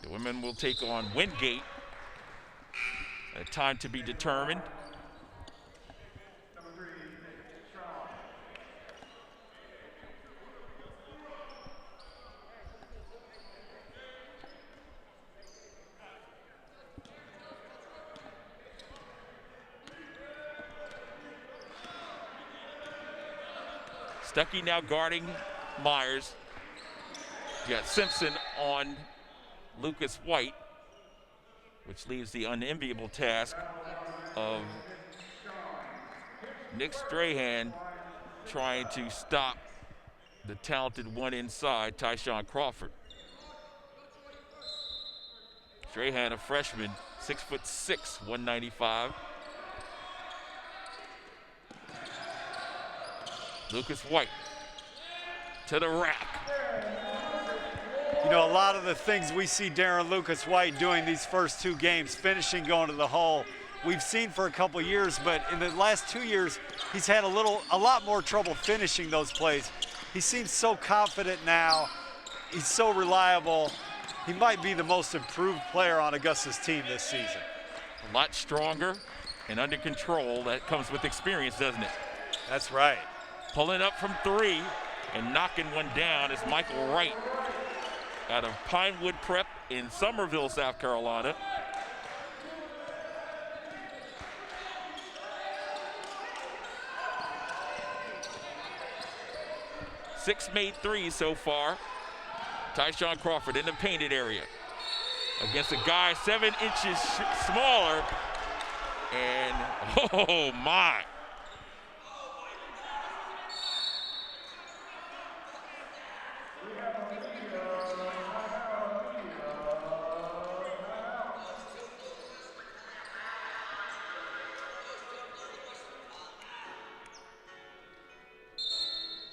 The women will take on Wingate. A time to be determined. Stuckey now guarding Myers. You got Simpson on Lucas White, which leaves the unenviable task of Nick Strahan trying to stop the talented one inside, Tyshon Crawford. Strahan, a freshman, 6'6", 195. Lucas White to the rack. You know, a lot of the things we see Darren Lucas White doing these first 2 games, finishing, going to the hole, we've seen for a couple years, but in the last 2 years, he's had a lot more trouble finishing those plays. He seems so confident now. He's so reliable. He might be the most improved player on Augusta's team this season. A lot stronger and under control. That comes with experience, doesn't it? That's right. Pulling up from 3 and knocking one down is Michael Wright out of Pinewood Prep in Somerville, South Carolina. Six made threes so far. Tyshon Crawford in the painted area against a guy 7 inches smaller. And oh my.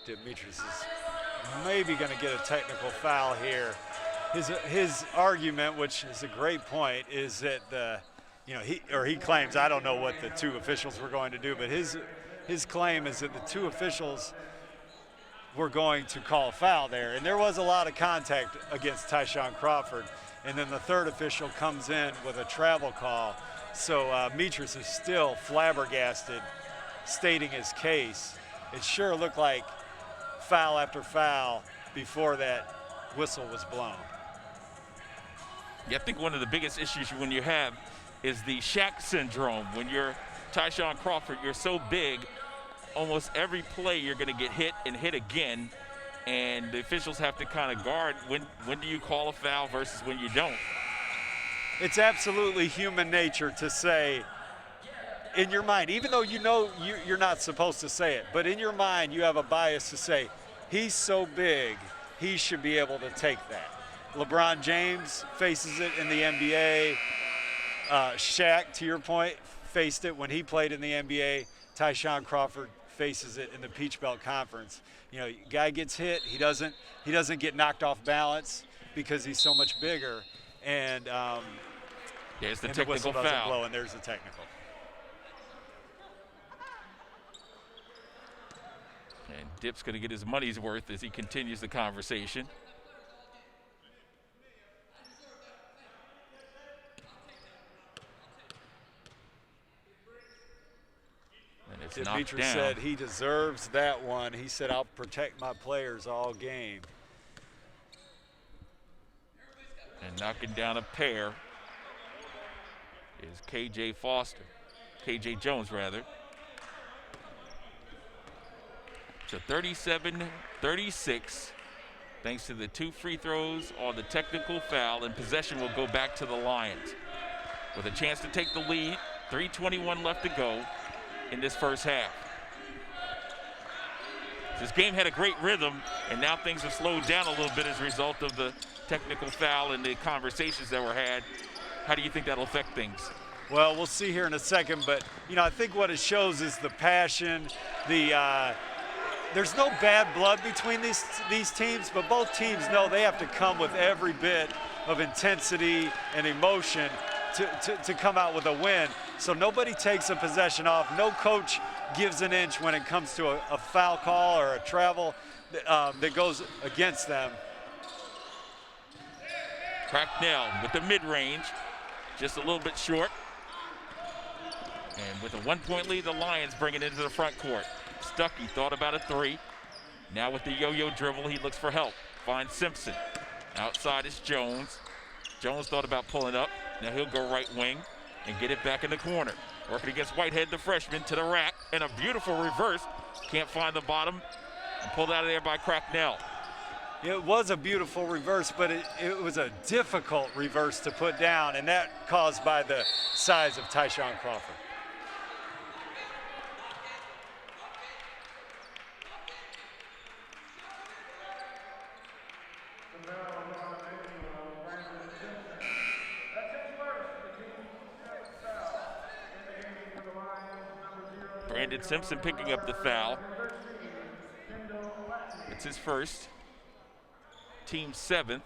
Demetrius is maybe going to get a technical foul here. His argument, which is a great point, is that he claims, I don't know what the 2 officials were going to do, but his claim is that the 2 officials were going to call a foul there, and there was a lot of contact against Tyshon Crawford, and then the 3rd official comes in with a travel call. So Demetrius is still flabbergasted, stating his case. It sure looked like foul after foul before that whistle was blown. Yeah, I think one of the biggest issues when you have is the Shaq syndrome. When you're Tyshon Crawford, you're so big, almost every play you're going to get hit and hit again, and the officials have to kind of guard when do you call a foul versus when you don't. It's absolutely human nature to say, in your mind, even though you know you're not supposed to say it, but in your mind you have a bias to say, he's so big, he should be able to take that. LeBron James faces it in the NBA. Shaq, to your point, faced it when he played in the NBA. Tyshon Crawford faces it in the Peach Belt Conference. You know, guy gets hit, he doesn't get knocked off balance because he's so much bigger, and there's the and technical the whistle foul. doesn't blow, and there's the technical. And Dip's going to get his money's worth as he continues the conversation. And it's knocked Demetrius down. said he deserves that one. He said, I'll protect my players all game. And knocking down a pair is KJ Jones. So 37-36, thanks to the 2 free throws on the technical foul, and possession will go back to the Lions. With a chance to take the lead, 3:21 left to go in this first half. This game had a great rhythm, and now things have slowed down a little bit as a result of the technical foul and the conversations that were had. How do you think that'll affect things? Well, we'll see here in a second, but I think what it shows is the passion, there's no bad blood between these teams, but both teams know they have to come with every bit of intensity and emotion to come out with a win. So nobody takes a possession off. No coach gives an inch when it comes to a foul call or a travel that goes against them. Cracknell with the mid-range, just a little bit short. And with a 1-point lead, the Lions bring it into the front court. Stuckey thought about a 3. Now with the yo-yo dribble, he looks for help. Finds Simpson. Outside is Jones. Jones thought about pulling up. Now he'll go right wing and get it back in the corner. Working against Whitehead, the freshman, to the rack. And a beautiful reverse. Can't find the bottom. Pulled out of there by Cracknell. It was a beautiful reverse, but it was a difficult reverse to put down, and that caused by the size of Tyshon Crawford. Brandon Simpson picking up the foul. It's his first. Team 7th.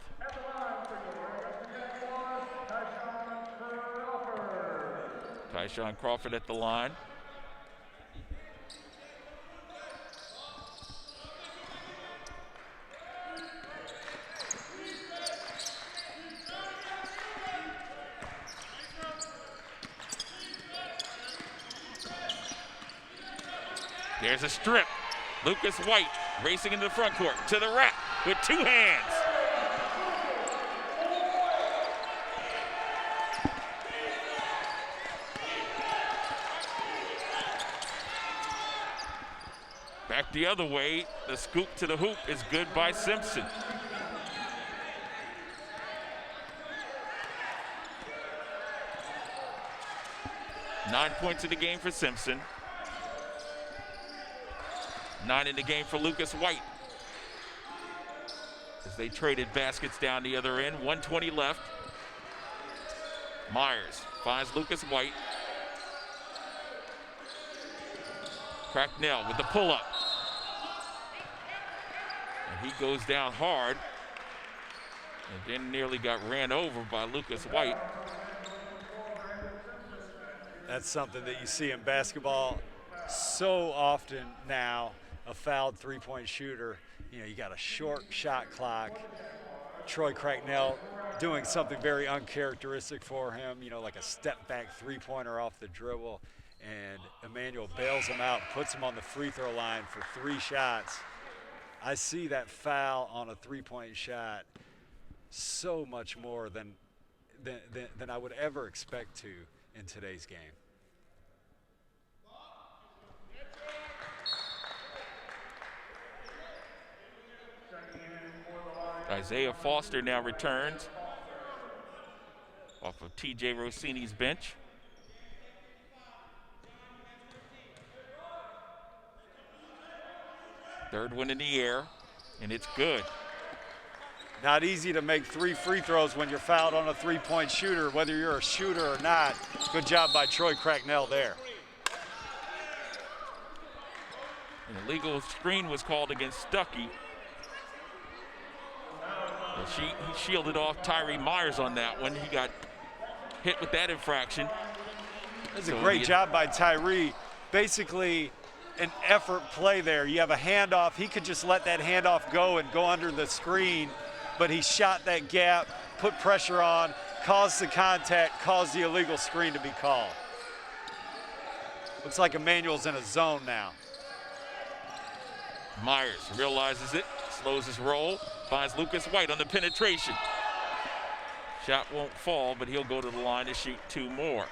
Tyshon Crawford at the line. There's a strip. Lucas White racing into the front court to the rack with 2 hands. Back the other way, the scoop to the hoop is good by Simpson. Nine points in the game for Simpson. 9 in the game for Lucas White. As they traded baskets down the other end, 1:20 left. Myers finds Lucas White. Cracknell with the pull-up. And he goes down hard. And then nearly got ran over by Lucas White. That's something that you see in basketball so often now. A fouled three-point shooter, you got a short shot clock. Troy Cracknell doing something very uncharacteristic for him, like a step-back three-pointer off the dribble, and Emmanuel bails him out, puts him on the free throw line for 3 shots. I see that foul on a three-point shot so much more than I would ever expect to in today's game. Isaiah Foster now returns off of TJ Rossini's bench. Third one in the air, and it's good. Not easy to make 3 free throws when you're fouled on a three-point shooter, whether you're a shooter or not. Good job by Troy Cracknell there. An illegal screen was called against Stuckey. He shielded off Tyree Myers on that one. He got hit with that infraction. That's a great job by Tyree. Basically, an effort play there. You have a handoff. He could just let that handoff go and go under the screen, but he shot that gap, put pressure on, caused the contact, caused the illegal screen to be called. Looks like Emmanuel's in a zone now. Myers realizes it, slows his roll, finds Lucas White on the penetration. Shot won't fall, but he'll go to the line to shoot 2 more.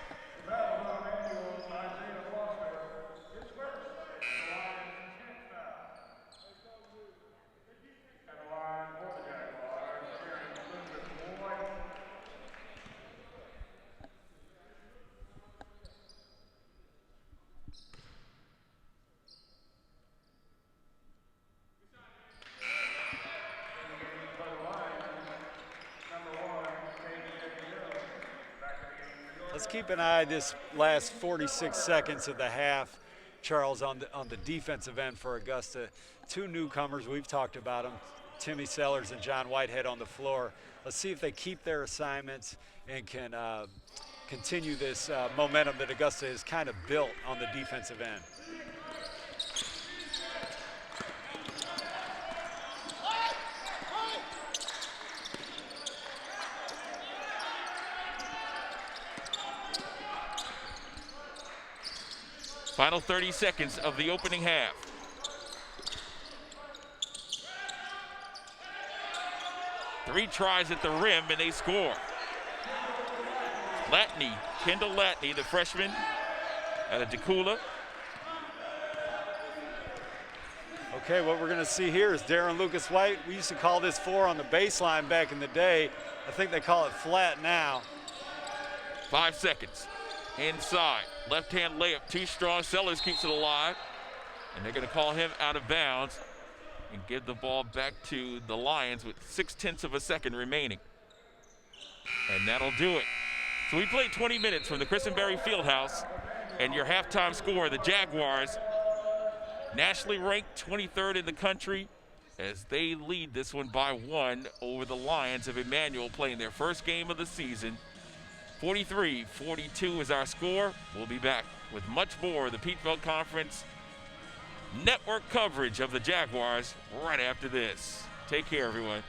Let's keep an eye this last 46 seconds of the half, Charles, on the defensive end for Augusta. 2 newcomers, we've talked about them, Timmy Sellers and John Whitehead on the floor. Let's see if they keep their assignments and can continue this momentum that Augusta has kind of built on the defensive end. Final 30 seconds of the opening half. Three tries at the rim and they score. Latney, Kendall Latney, the freshman out of Decula. Okay, what we're going to see here is Darren Lucas White. We used to call this 4 on the baseline back in the day. I think they call it flat now. 5 seconds. Inside. Left-hand layup. Too strong. Sellers keeps it alive. And they're going to call him out of bounds and give the ball back to the Lions with 0.6 of a second remaining. And that'll do it. So we played 20 minutes from the Christenberry Fieldhouse, and your halftime score, the Jaguars, nationally ranked 23rd in the country, as they lead this one by 1 over the Lions of Emmanuel, playing their first game of the season. 43-42 is our score. We'll be back with much more of the Peatfield Conference network coverage of the Jaguars right after this. Take care, everyone.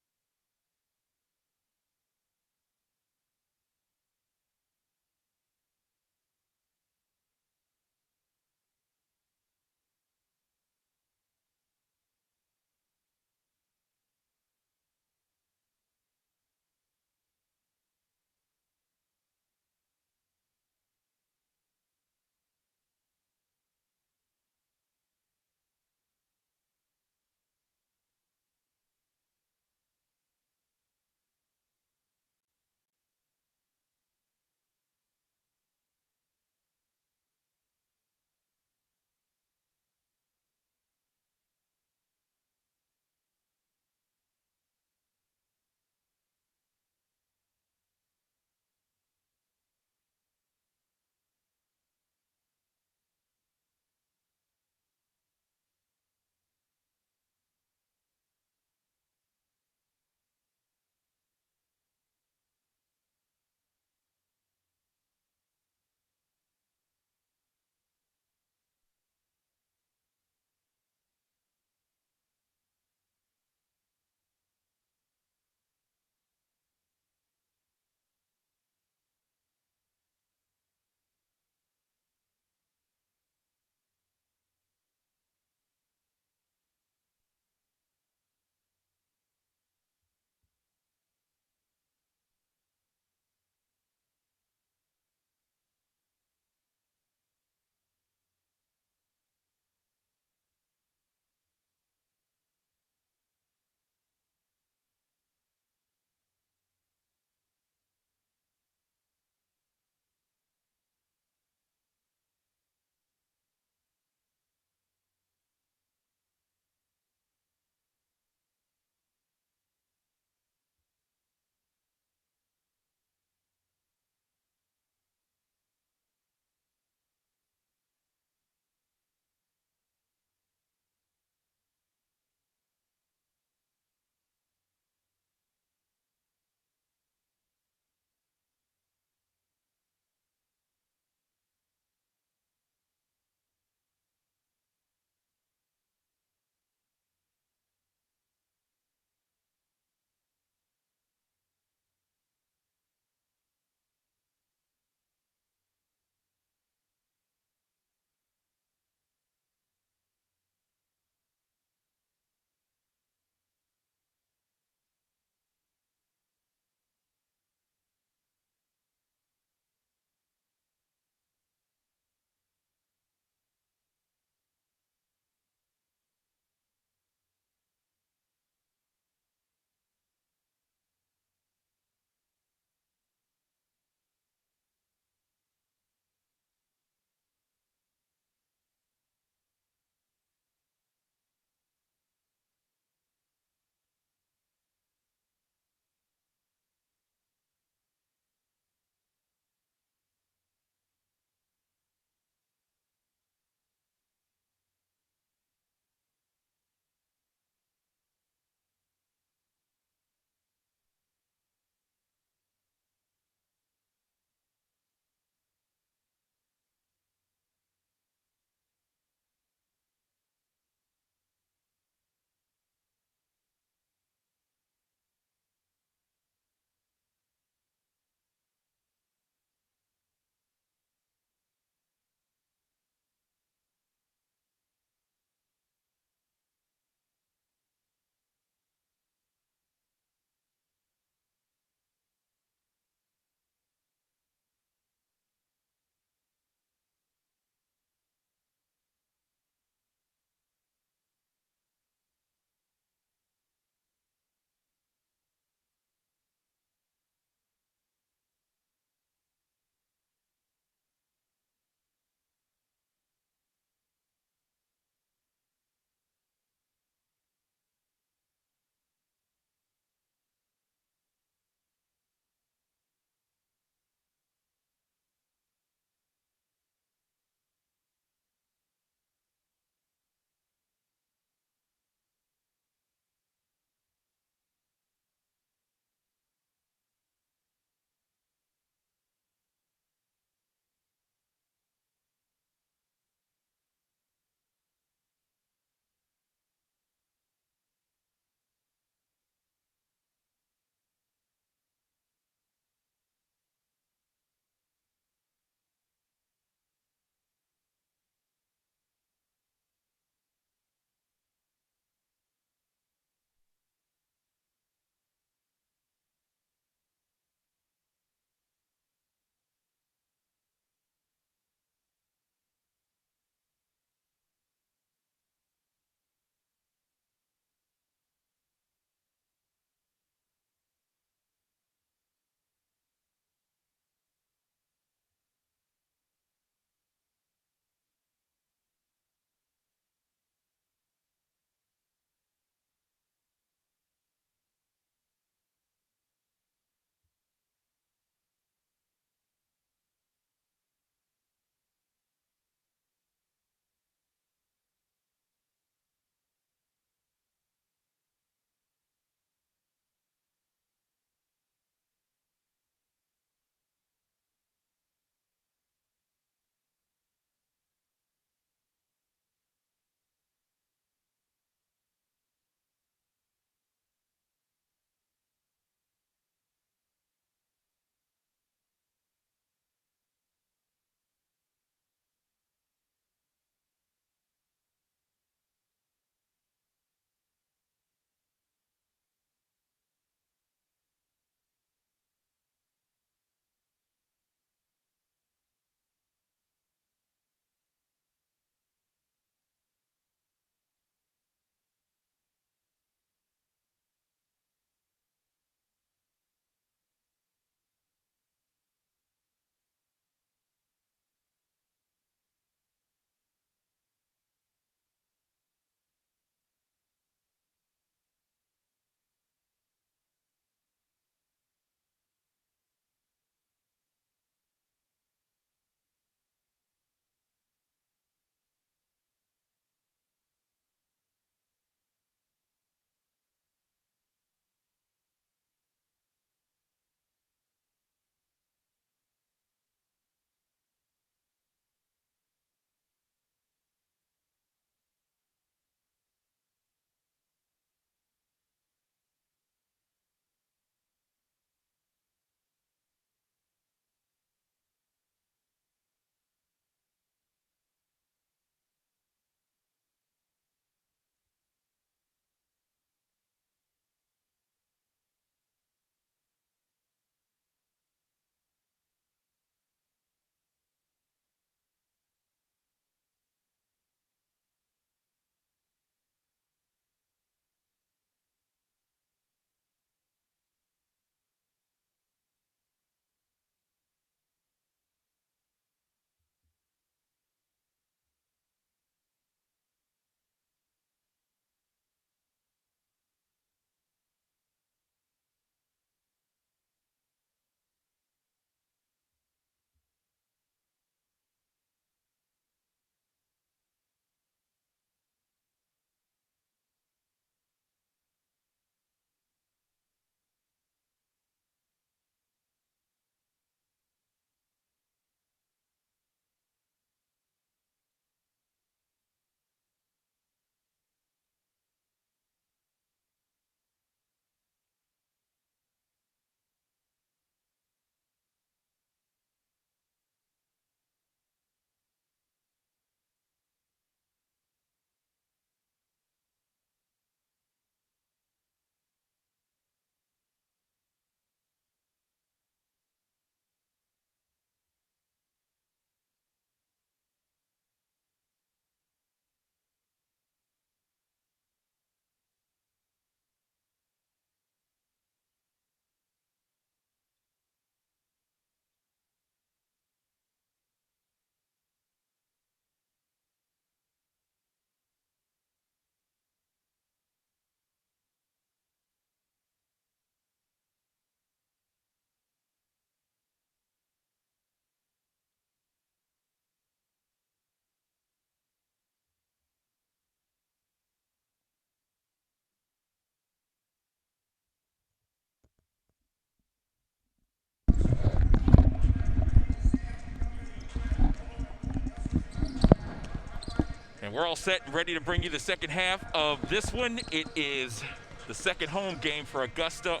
And we're all set and ready to bring you the second half of this one. It is the second home game for Augusta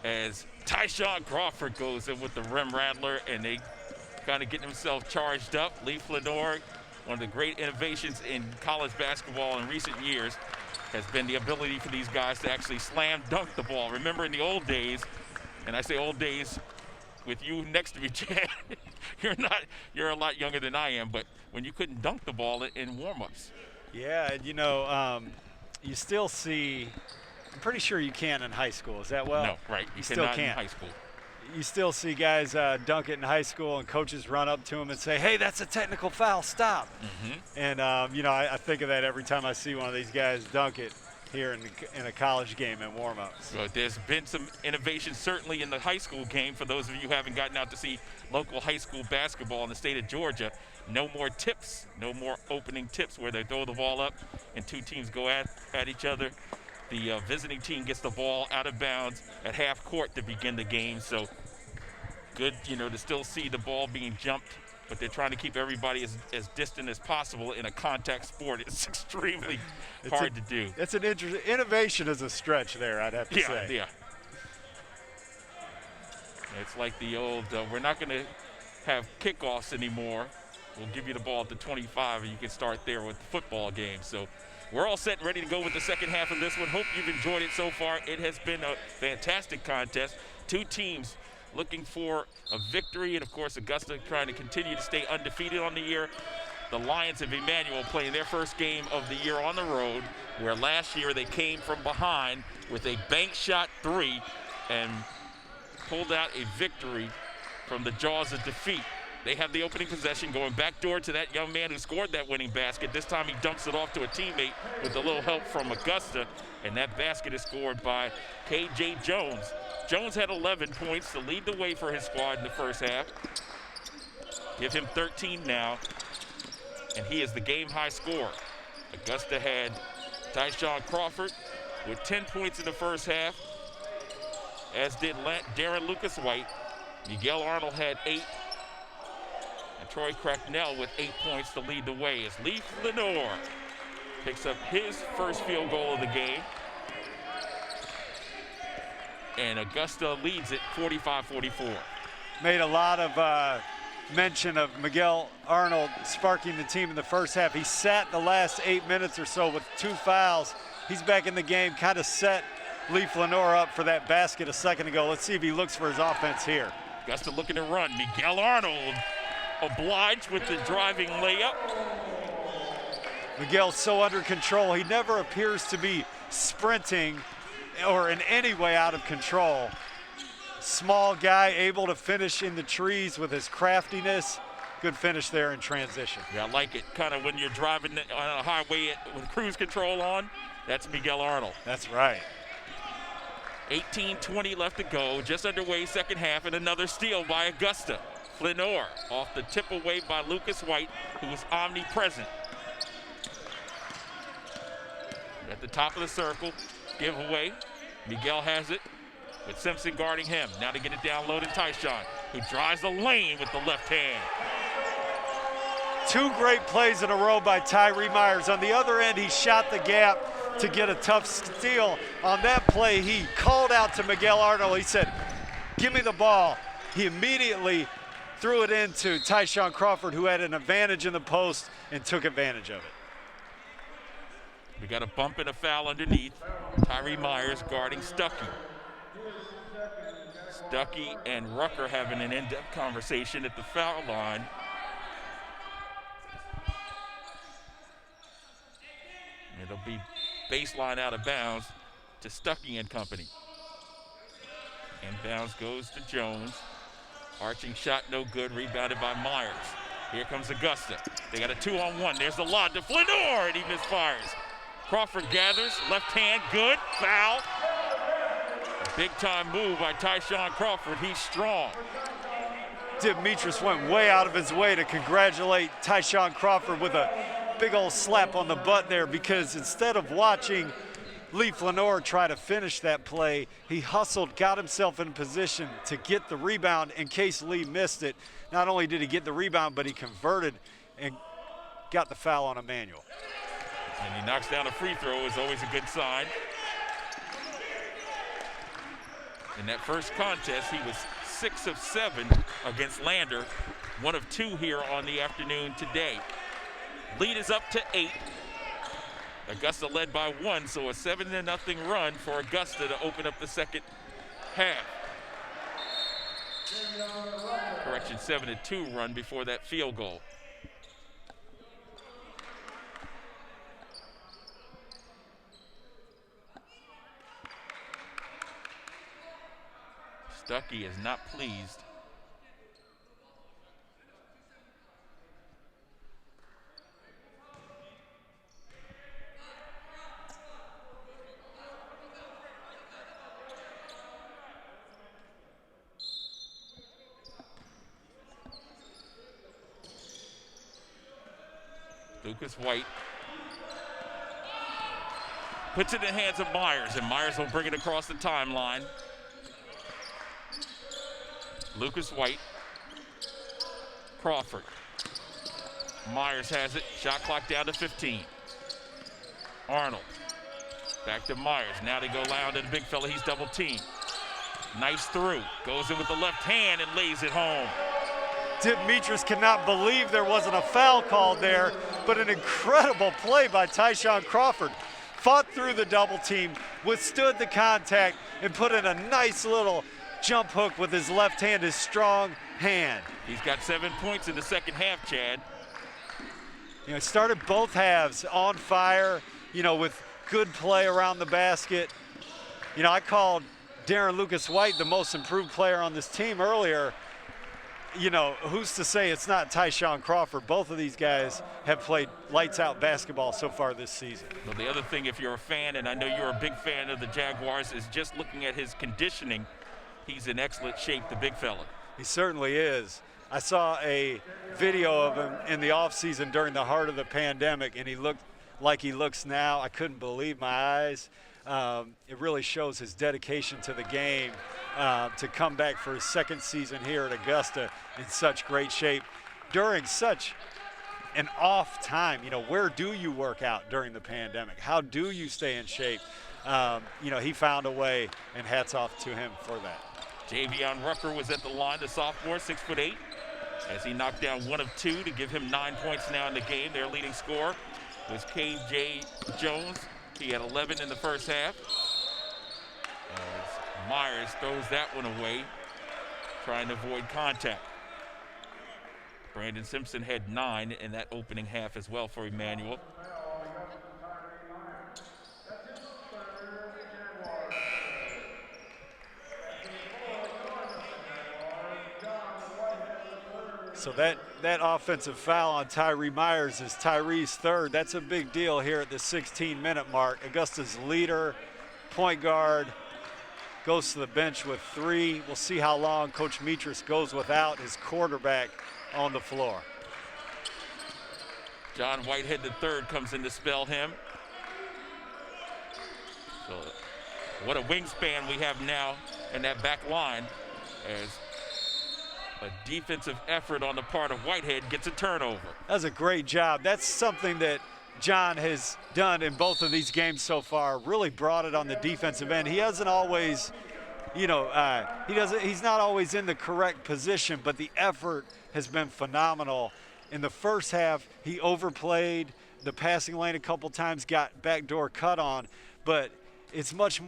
as Tyshon Crawford goes in with the rim rattler, and they kind of getting themselves charged up. Lee Flanor, one of the great innovations in college basketball in recent years, has been the ability for these guys to actually slam dunk the ball. Remember in the old days, and I say old days with you next to me, Chad, you're a lot younger than I am, but when you couldn't dunk the ball in warm-ups. Yeah, and you still see, I'm pretty sure you can in high school. Is that well? No, right. You still cannot can't. in high school. You still see guys dunk it in high school, and coaches run up to them and say, "Hey, that's a technical foul. Stop." And I think of that every time I see one of these guys dunk it here in a college game in warm-ups. Well, there's been some innovation certainly in the high school game. For those of you who haven't gotten out to see local high school basketball in the state of Georgia, no more tips, no more opening tips where they throw the ball up and two teams go at each other. The visiting team gets the ball out of bounds at half court to begin the game. So good, to still see the ball being jumped, but they're trying to keep everybody as distant as possible in a contact sport. It's extremely hard to do. It's an interesting innovation is a stretch there, I'd have to say. Yeah. It's like the old, we're not going to have kickoffs anymore. We'll give you the ball at the 25, and you can start there with the football game. So we're all set and ready to go with the second half of this one. Hope you've enjoyed it so far. It has been a fantastic contest. Two teams looking for a victory, and of course Augusta trying to continue to stay undefeated on the year. The Lions of Emmanuel playing their first game of the year on the road, where last year they came from behind with a bank shot three and pulled out a victory from the jaws of defeat. They have the opening possession, going backdoor to that young man who scored that winning basket. This time he dumps it off to a teammate with a little help from Augusta, and that basket is scored by K.J. Jones. Jones had 11 points to lead the way for his squad in the first half. Give him 13 now, and he is the game-high scorer. Augusta had Tyshon Crawford with 10 points in the first half, as did Darren Lucas White. Miguel Arnold had 8. And Troy Cracknell with 8 points to lead the way as Lee Flanor picks up his first field goal of the game. And Augusta leads it 45-44. Made a lot of mention of Miguel Arnold sparking the team in the first half. He sat the last 8 minutes or so with 2 fouls. He's back in the game, kind of set Lee Flanor up for that basket a second ago. Let's see if he looks for his offense here. Augusta looking to run. Miguel Arnold obliged with the driving layup. Miguel's so under control. He never appears to be sprinting or in any way out of control. Small guy, able to finish in the trees with his craftiness. Good finish there in transition. Yeah, I like it. Kind of when you're driving on a highway with cruise control on, that's Miguel Arnold. That's right. 18:20 left to go, just underway second half, and another steal by Augusta. Flanor off the tip away by Lucas White, who was omnipresent. At the top of the circle, giveaway. Miguel has it with Simpson guarding him. Now to get it down low to Tyshon, who drives the lane with the left hand. 2 great plays in a row by Tyree Myers. On the other end, he shot the gap to get a tough steal. On that play, he called out to Miguel Arnold. He said, "Give me the ball." He immediately threw it into Tyshon Crawford, who had an advantage in the post and took advantage of it. We got a bump and a foul underneath. Tyree Myers guarding Stuckey. Stuckey and Rucker having an in-depth conversation at the foul line. It'll be baseline out of bounds to Stuckey and company. Inbounds goes to Jones. Arching shot, no good, rebounded by Myers. Here comes Augusta. They got a 2-on-1. There's the lob to Flanor, and he misfires. Crawford gathers, left hand, good, foul. A big-time move by Tyshon Crawford. He's strong. Demetrius went way out of his way to congratulate Tyshon Crawford with a big old slap on the butt there, because instead of watching Lee Flanor try to finish that play, he hustled, got himself in position to get the rebound in case Lee missed it. Not only did he get the rebound, but he converted and got the foul on Emmanuel. And he knocks down a free throw, is always a good sign. In that first contest, he was 6 of 7 against Lander, 1 of 2 here on the afternoon today. Lead is up to 8. Augusta led by 1, so a 7-0 run for Augusta to open up the second half. Correction, 7-2 run before that field goal. Stuckey is not pleased. Lucas White puts it in the hands of Myers, and Myers will bring it across the timeline. Lucas White, Crawford. Myers has it, shot clock down to 15. Arnold, back to Myers. Now they go loud to the big fella, he's double teamed. Nice through, goes in with the left hand and lays it home. Demetrius cannot believe there wasn't a foul called there, but an incredible play by Tyshon Crawford. Fought through the double team, withstood the contact, and put in a nice little jump hook with his left hand, his strong hand. He's got 7 points in the second half, Chad. You know, started both halves on fire, you know, with good play around the basket. You know, I called Darren Lucas White the most improved player on this team earlier. You know, who's to say it's not Tyshon Crawford? Both of these guys have played lights out basketball so far this season. Well, the other thing, if you're a fan, and I know you're a big fan of the Jaguars, is just looking at his conditioning. He's in excellent shape, the big fella. He certainly is. I saw a video of him in the offseason during the heart of the pandemic, and he looked like he looks now. I couldn't believe my eyes. It really shows his dedication to the game to come back for his second season here at Augusta in such great shape during such an off time. You know, where do you work out during the pandemic? How do you stay in shape? You know, he found a way, and hats off to him for that. Davion Rucker was at the line, the sophomore, 6'8", as he knocked down 1 of 2 to give him 9 points now in the game. Their leading scorer was K.J. Jones. He had 11 in the first half. As Myers throws that one away, trying to avoid contact. Brandon Simpson had 9 in that opening half as well for Emmanuel. So that offensive foul on Tyree Myers is Tyree's third. That's a big deal here at the 16-minute mark. Augusta's leader, point guard, goes to the bench with 3. We'll see how long Coach Metris goes without his quarterback on the floor. John Whitehead III comes in to spell him. So what a wingspan we have now in that back line, as a defensive effort on the part of Whitehead gets a turnover. That's a great job. That's something that John has done in both of these games so far. Really brought it on the defensive end. He doesn't always, you know, he's not always in the correct position, but the effort has been phenomenal. In the first half, he overplayed the passing lane a couple times, got backdoor cut on, but it's much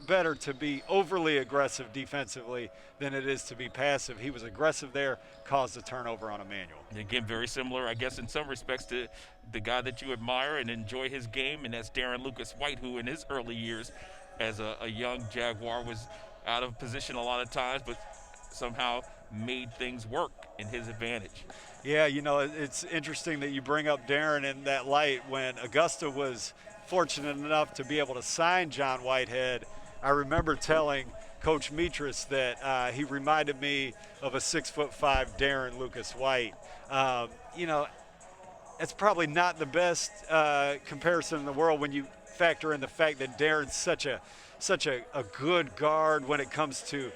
better to be overly aggressive defensively than it is to be passive. He was aggressive there, caused a turnover on Emmanuel. Again, very similar, I guess, in some respects to the guy that you admire and enjoy his game, and that's Darren Lucas White, who in his early years as a young Jaguar was out of position a lot of times, but somehow made things work in his advantage. Yeah, you know, it's interesting that you bring up Darren in that light. When Augusta was fortunate enough to be able to sign John Whitehead, I remember telling Coach Metris that he reminded me of a 6'5" Darren Lucas White. You know, it's probably not the best comparison in the world when you factor in the fact that Darren's such a good guard when it comes to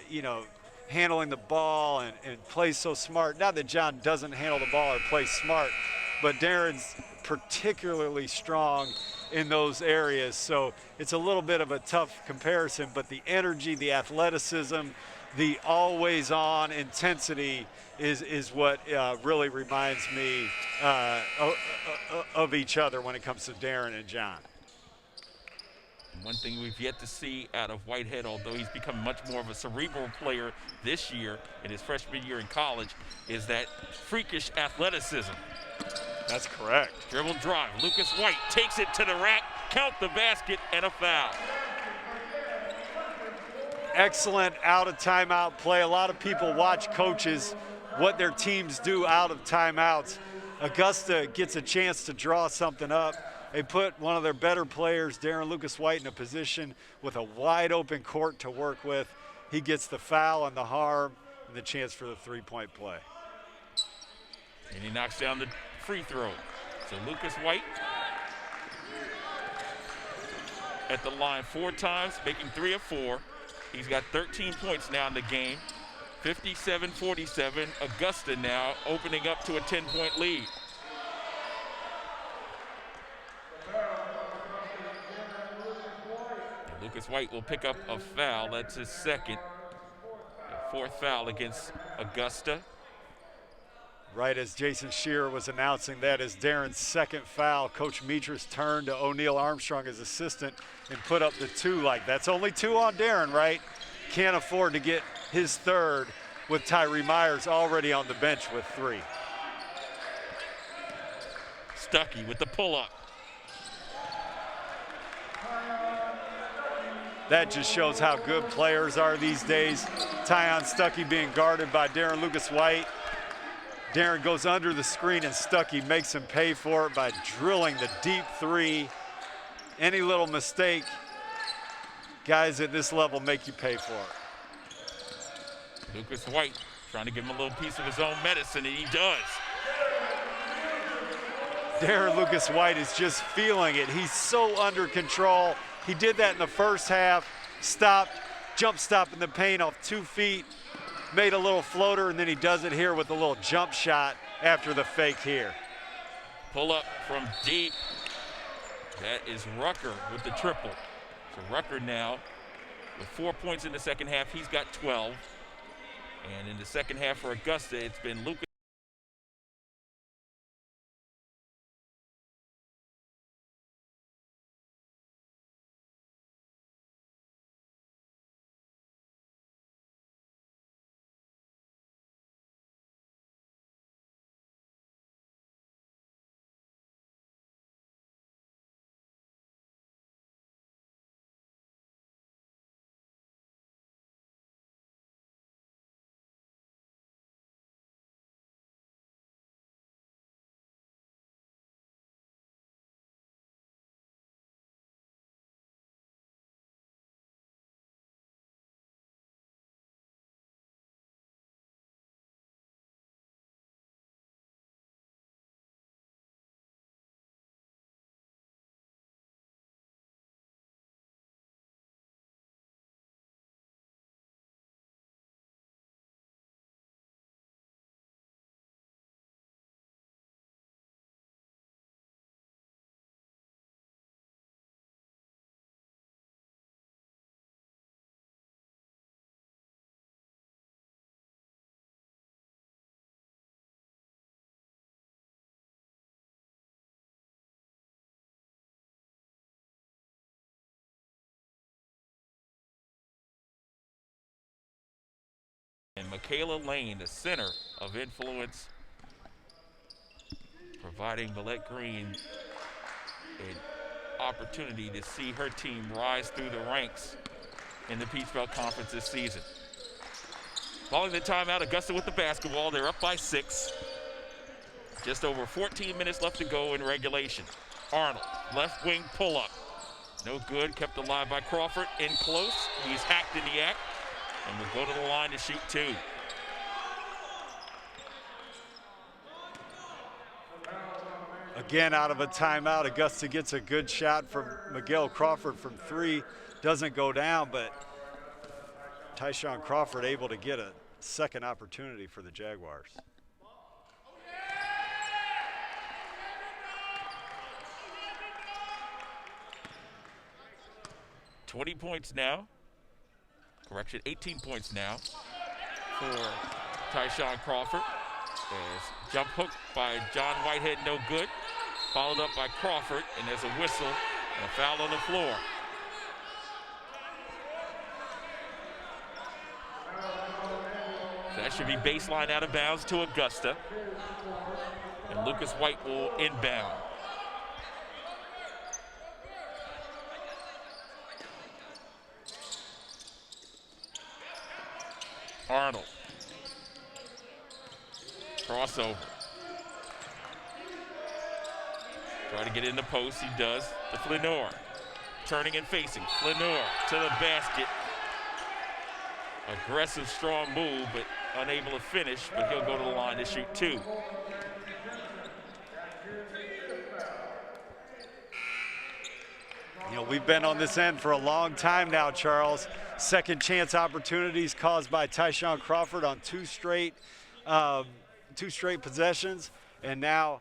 you know, handling the ball and plays so smart. Not that John doesn't handle the ball or play smart, but Darren's particularly strong in those areas. So it's a little bit of a tough comparison, but the energy, the athleticism, the always-on intensity is what really reminds me of each other when it comes to Darren and John. One thing we've yet to see out of Whitehead, although he's become much more of a cerebral player this year in his freshman year in college, is that freakish athleticism. That's correct. Dribble drive. Lucas White takes it to the rack, count the basket, and a foul. Excellent out of timeout play. A lot of people watch coaches, what their teams do out of timeouts. Augusta gets a chance to draw something up. They put one of their better players, Darren Lucas White, in a position with a wide open court to work with. He gets the foul and the harm and the chance for the three-point play. And he knocks down the free throw. So Lucas White at the line 4 times, making 3 of 4. He's got 13 points now in the game. 57-47. Augusta now opening up to a 10-point lead. Lucas White will pick up a foul. That's his second. The 4th foul against Augusta. Right as Jason Shearer was announcing that is Darren's second foul. Coach Metras turned to O'Neal Armstrong, his assistant, and put up the 2 like that's only 2 on Darren, right? Can't afford to get his 3rd with Tyree Myers already on the bench with 3. Stuckey with the pull-up. That just shows how good players are these days. Tyshon Stuckey being guarded by Darren Lucas White. Darren goes under the screen and Stuckey makes him pay for it by drilling the deep 3. Any little mistake, guys at this level make you pay for it. Lucas White trying to give him a little piece of his own medicine, and he does. Darren Lucas White is just feeling it. He's so under control. He did that in the first half, stopped, jump stop in the paint off 2 feet, made a little floater, and then he does it here with a little jump shot after the fake here. Pull up from deep. That is Rucker with the triple. So Rucker now with 4 points in the second half. He's got 12. And in the second half for Augusta, it's been Lucas. And Michaela Lane, the center of influence, providing Millette Green an opportunity to see her team rise through the ranks in the Peach Belt Conference this season. Following the timeout, Augusta with the basketball. They're up by 6. Just over 14 minutes left to go in regulation. Arnold, left wing pull-up. No good, kept alive by Crawford. In close, he's hacked in the act. And we'll go to the line to shoot 2. Again, out of a timeout, Augusta gets a good shot from Miguel Crawford from 3. Doesn't go down, but Tyshon Crawford able to get a second opportunity for the Jaguars. 20 points now. Correction, 18 points now for Tyshon Crawford. As jump hook by John Whitehead, no good. Followed up by Crawford, and there's a whistle and a foul on the floor. So that should be baseline out of bounds to Augusta. And Lucas White will inbound. Arnold. Crossover. Try to get in the post, he does. To Flanor. Turning and facing. Flanor to the basket. Aggressive, strong move, but unable to finish, but he'll go to the line to shoot 2. You know, we've been on this end for a long time now, Charles. Second chance opportunities caused by Tyshon Crawford on two straight possessions, and now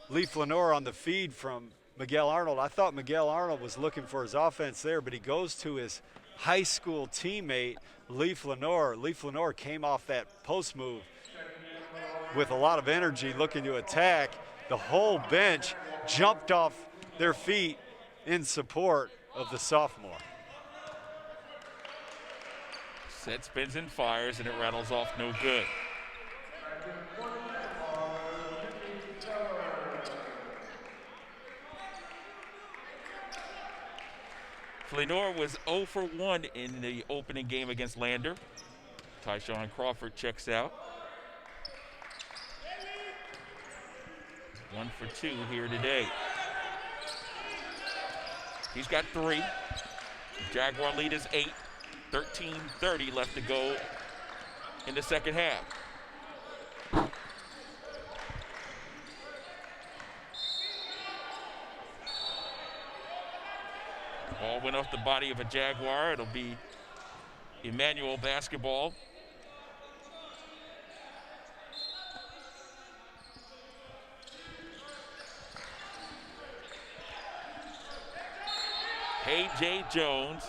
Lee Flanor on the feed from Miguel Arnold. I thought Miguel Arnold was looking for his offense there, but he goes to his high school teammate, Lee Flanor. Lee Flanor came off that post move with a lot of energy looking to attack. The whole bench jumped off their feet in support of the sophomore. Set spins and fires, and it rattles off, no good. Flanor was 0 for 1 in the opening game against Lander. Tyshon Crawford checks out. 1 for 2 here today. He's got 3. The Jaguar lead is 8. 13:30 left to go in the second half. Ball went off the body of a Jaguar. It'll be Emmanuel basketball. A.J. Jones.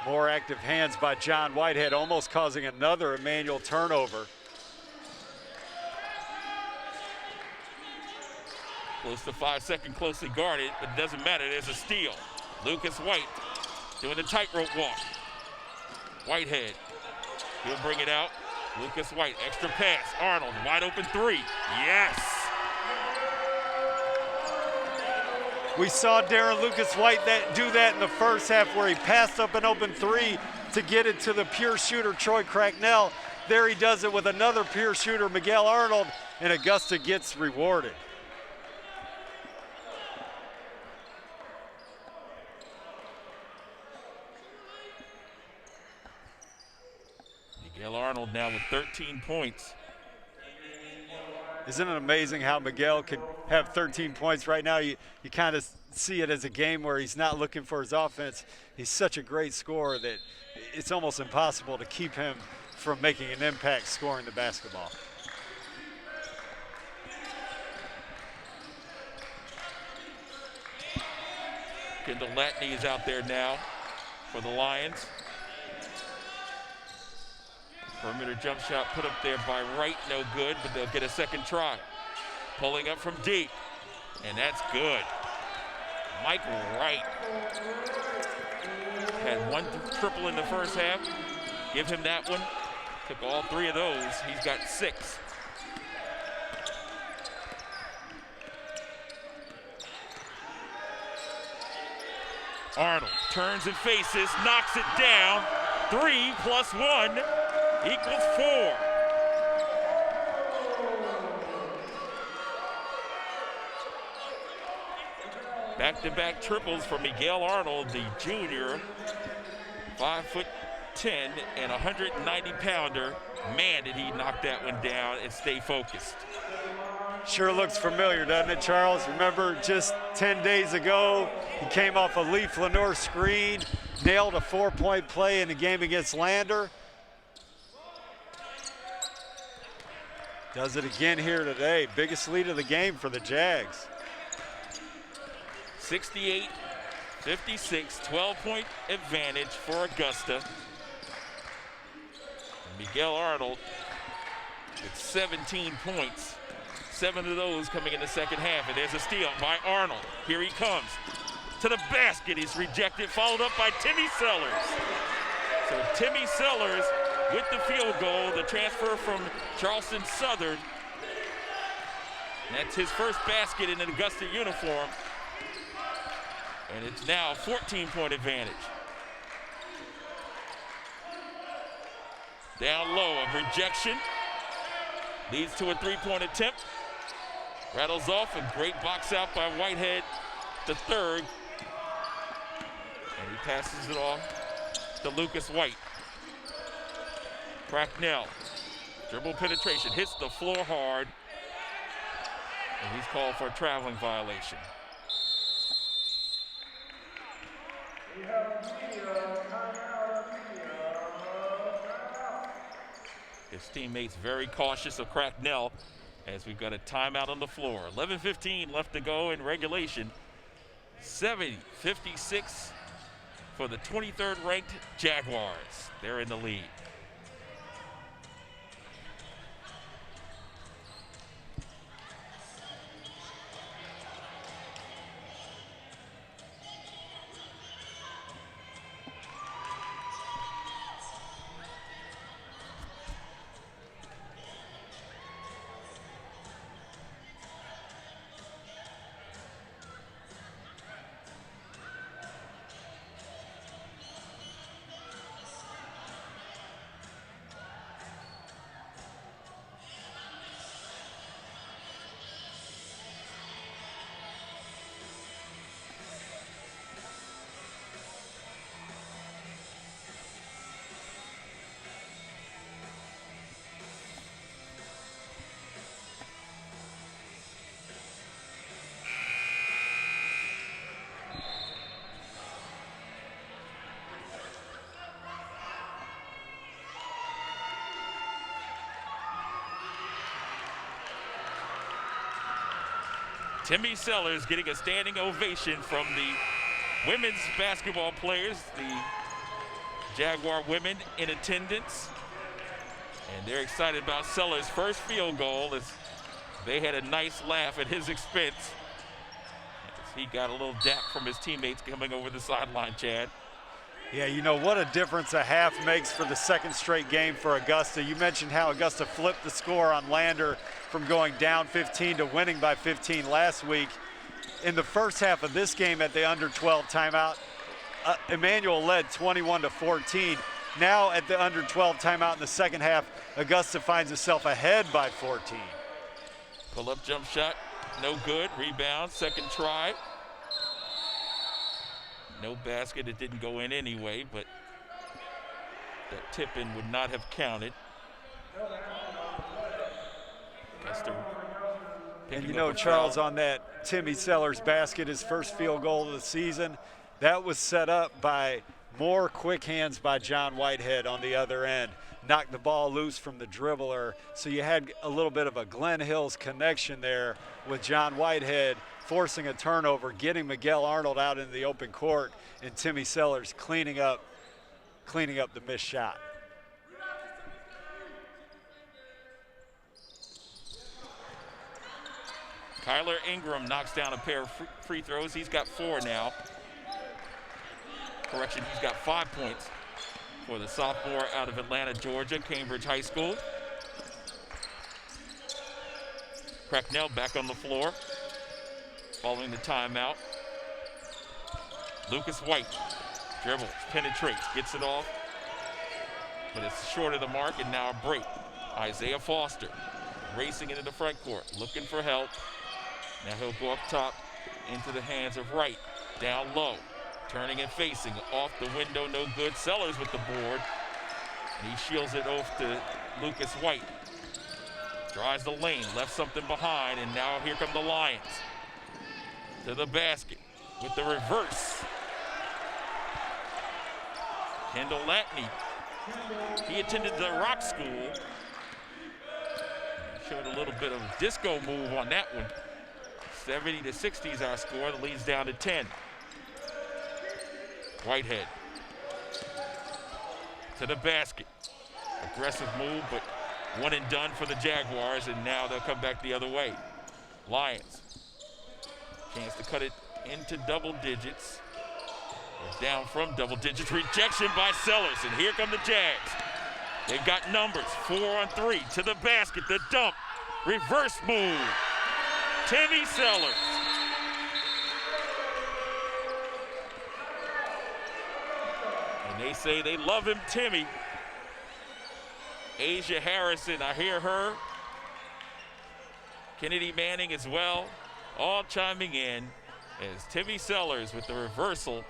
More active hands by John Whitehead, almost causing another Emmanuel turnover. Close to 5 seconds, closely guarded, but it doesn't matter, there's a steal. Lucas White doing the tightrope walk. Whitehead, he'll bring it out. Lucas White, extra pass. Arnold, wide open 3. Yes! We saw Darren Lucas White do that in the first half where he passed up an open 3 to get it to the pure shooter, Troy Cracknell. There he does it with another pure shooter, Miguel Arnold, and Augusta gets rewarded. Miguel Arnold now with 13 points. Isn't it amazing how Miguel can have 13 points right now? You kind of see it as a game where he's not looking for his offense. He's such a great scorer that it's almost impossible to keep him from making an impact scoring the basketball. Kendall Latney is out there now for the Lions. Perimeter jump shot put up there by Wright, no good, but they'll get a second try. Pulling up from deep, and that's good. Michael Wright had 1 triple in the first half. Give him that one. Took all 3 of those. He's got 6. Arnold turns and faces, knocks it down. 3 plus 1 equals 4. Back-to-back triples for Miguel Arnold, the junior, 5'10" and 190-pounder. Man, did he knock that one down and stay focused. Sure looks familiar, doesn't it, Charles? Remember just 10 days ago, he came off a Lee Flanor screen, nailed a 4-point play in the game against Lander. Does it again here today. Biggest lead of the game for the Jags. 68-56, 12-point advantage for Augusta. And Miguel Arnold with 17 points, 7 of those coming in the second half. And there's a steal by Arnold. Here he comes to the basket. He's rejected, followed up by Timmy Sellers. So Timmy Sellers with the field goal, the transfer from Charleston Southern. That's his first basket in an Augusta uniform. And it's now a 14-point advantage. Down low, a rejection. Leads to a three-point attempt. Rattles off, a great box out by Whitehead, the third. And he passes it off to Lucas White. Cracknell, dribble penetration, hits the floor hard. And he's called for a traveling violation. His teammates very cautious of Cracknell as we've got a timeout on the floor. 11:15 left to go in regulation. 70-56 for the 23rd ranked Jaguars. They're in the lead. Timmy Sellers getting a standing ovation from the women's basketball players, the Jaguar women in attendance. And they're excited about Sellers' first field goal as they had a nice laugh at his expense. As he got a little dap from his teammates coming over the sideline, Chad. Yeah, you know what a difference a half makes for the second straight game for Augusta. You mentioned how Augusta flipped the score on Lander from going down 15 to winning by 15 last week. In the first half of this game at the under 12 timeout, Emmanuel led 21-14. Now at the under 12 timeout in the second half, Augusta finds itself ahead by 14. Pull-up jump shot, no good. Rebound, second try. No basket, it didn't go in anyway, but that tip-in would not have counted. And you know, Charles, on that Timmy Sellers basket, his first field goal of the season, that was set up by more quick hands by John Whitehead on the other end. Knocked the ball loose from the dribbler. So you had a little bit of a Glenn Hills connection there with John Whitehead forcing a turnover, getting Miguel Arnold out in the open court, and Timmy Sellers cleaning up the missed shot. Kyler Ingram knocks down a pair of free throws. He's got 4 now. Correction, he's got 5 points for the sophomore out of Atlanta, Georgia, Cambridge High School. Cracknell back on the floor following the timeout. Lucas White dribbles, penetrates, gets it off, but it's short of the mark, and now a break. Isaiah Foster racing into the front court, looking for help. Now he'll go up top into the hands of Wright. Down low, turning and facing, off the window, no good. Sellers with the board, and he shields it off to Lucas White. Drives the lane, left something behind, and now here come the Lions. To the basket with the reverse. Kendall Latney, he attended the rock school. Showed a little bit of a disco move on that one. 70-60 is our score. The lead's down to 10. Whitehead to the basket. Aggressive move, but one and done for the Jaguars, and now they'll come back the other way. Lions, chance to cut it into double digits. Or down from double digits. Rejection by Sellers, and here come the Jags. They've got numbers, 4 on 3, to the basket, the dump, reverse move. Timmy Sellers. And they say they love him, Timmy. Asia Harrison, I hear her. Kennedy Manning as well, all chiming in as Timmy Sellers with the reversal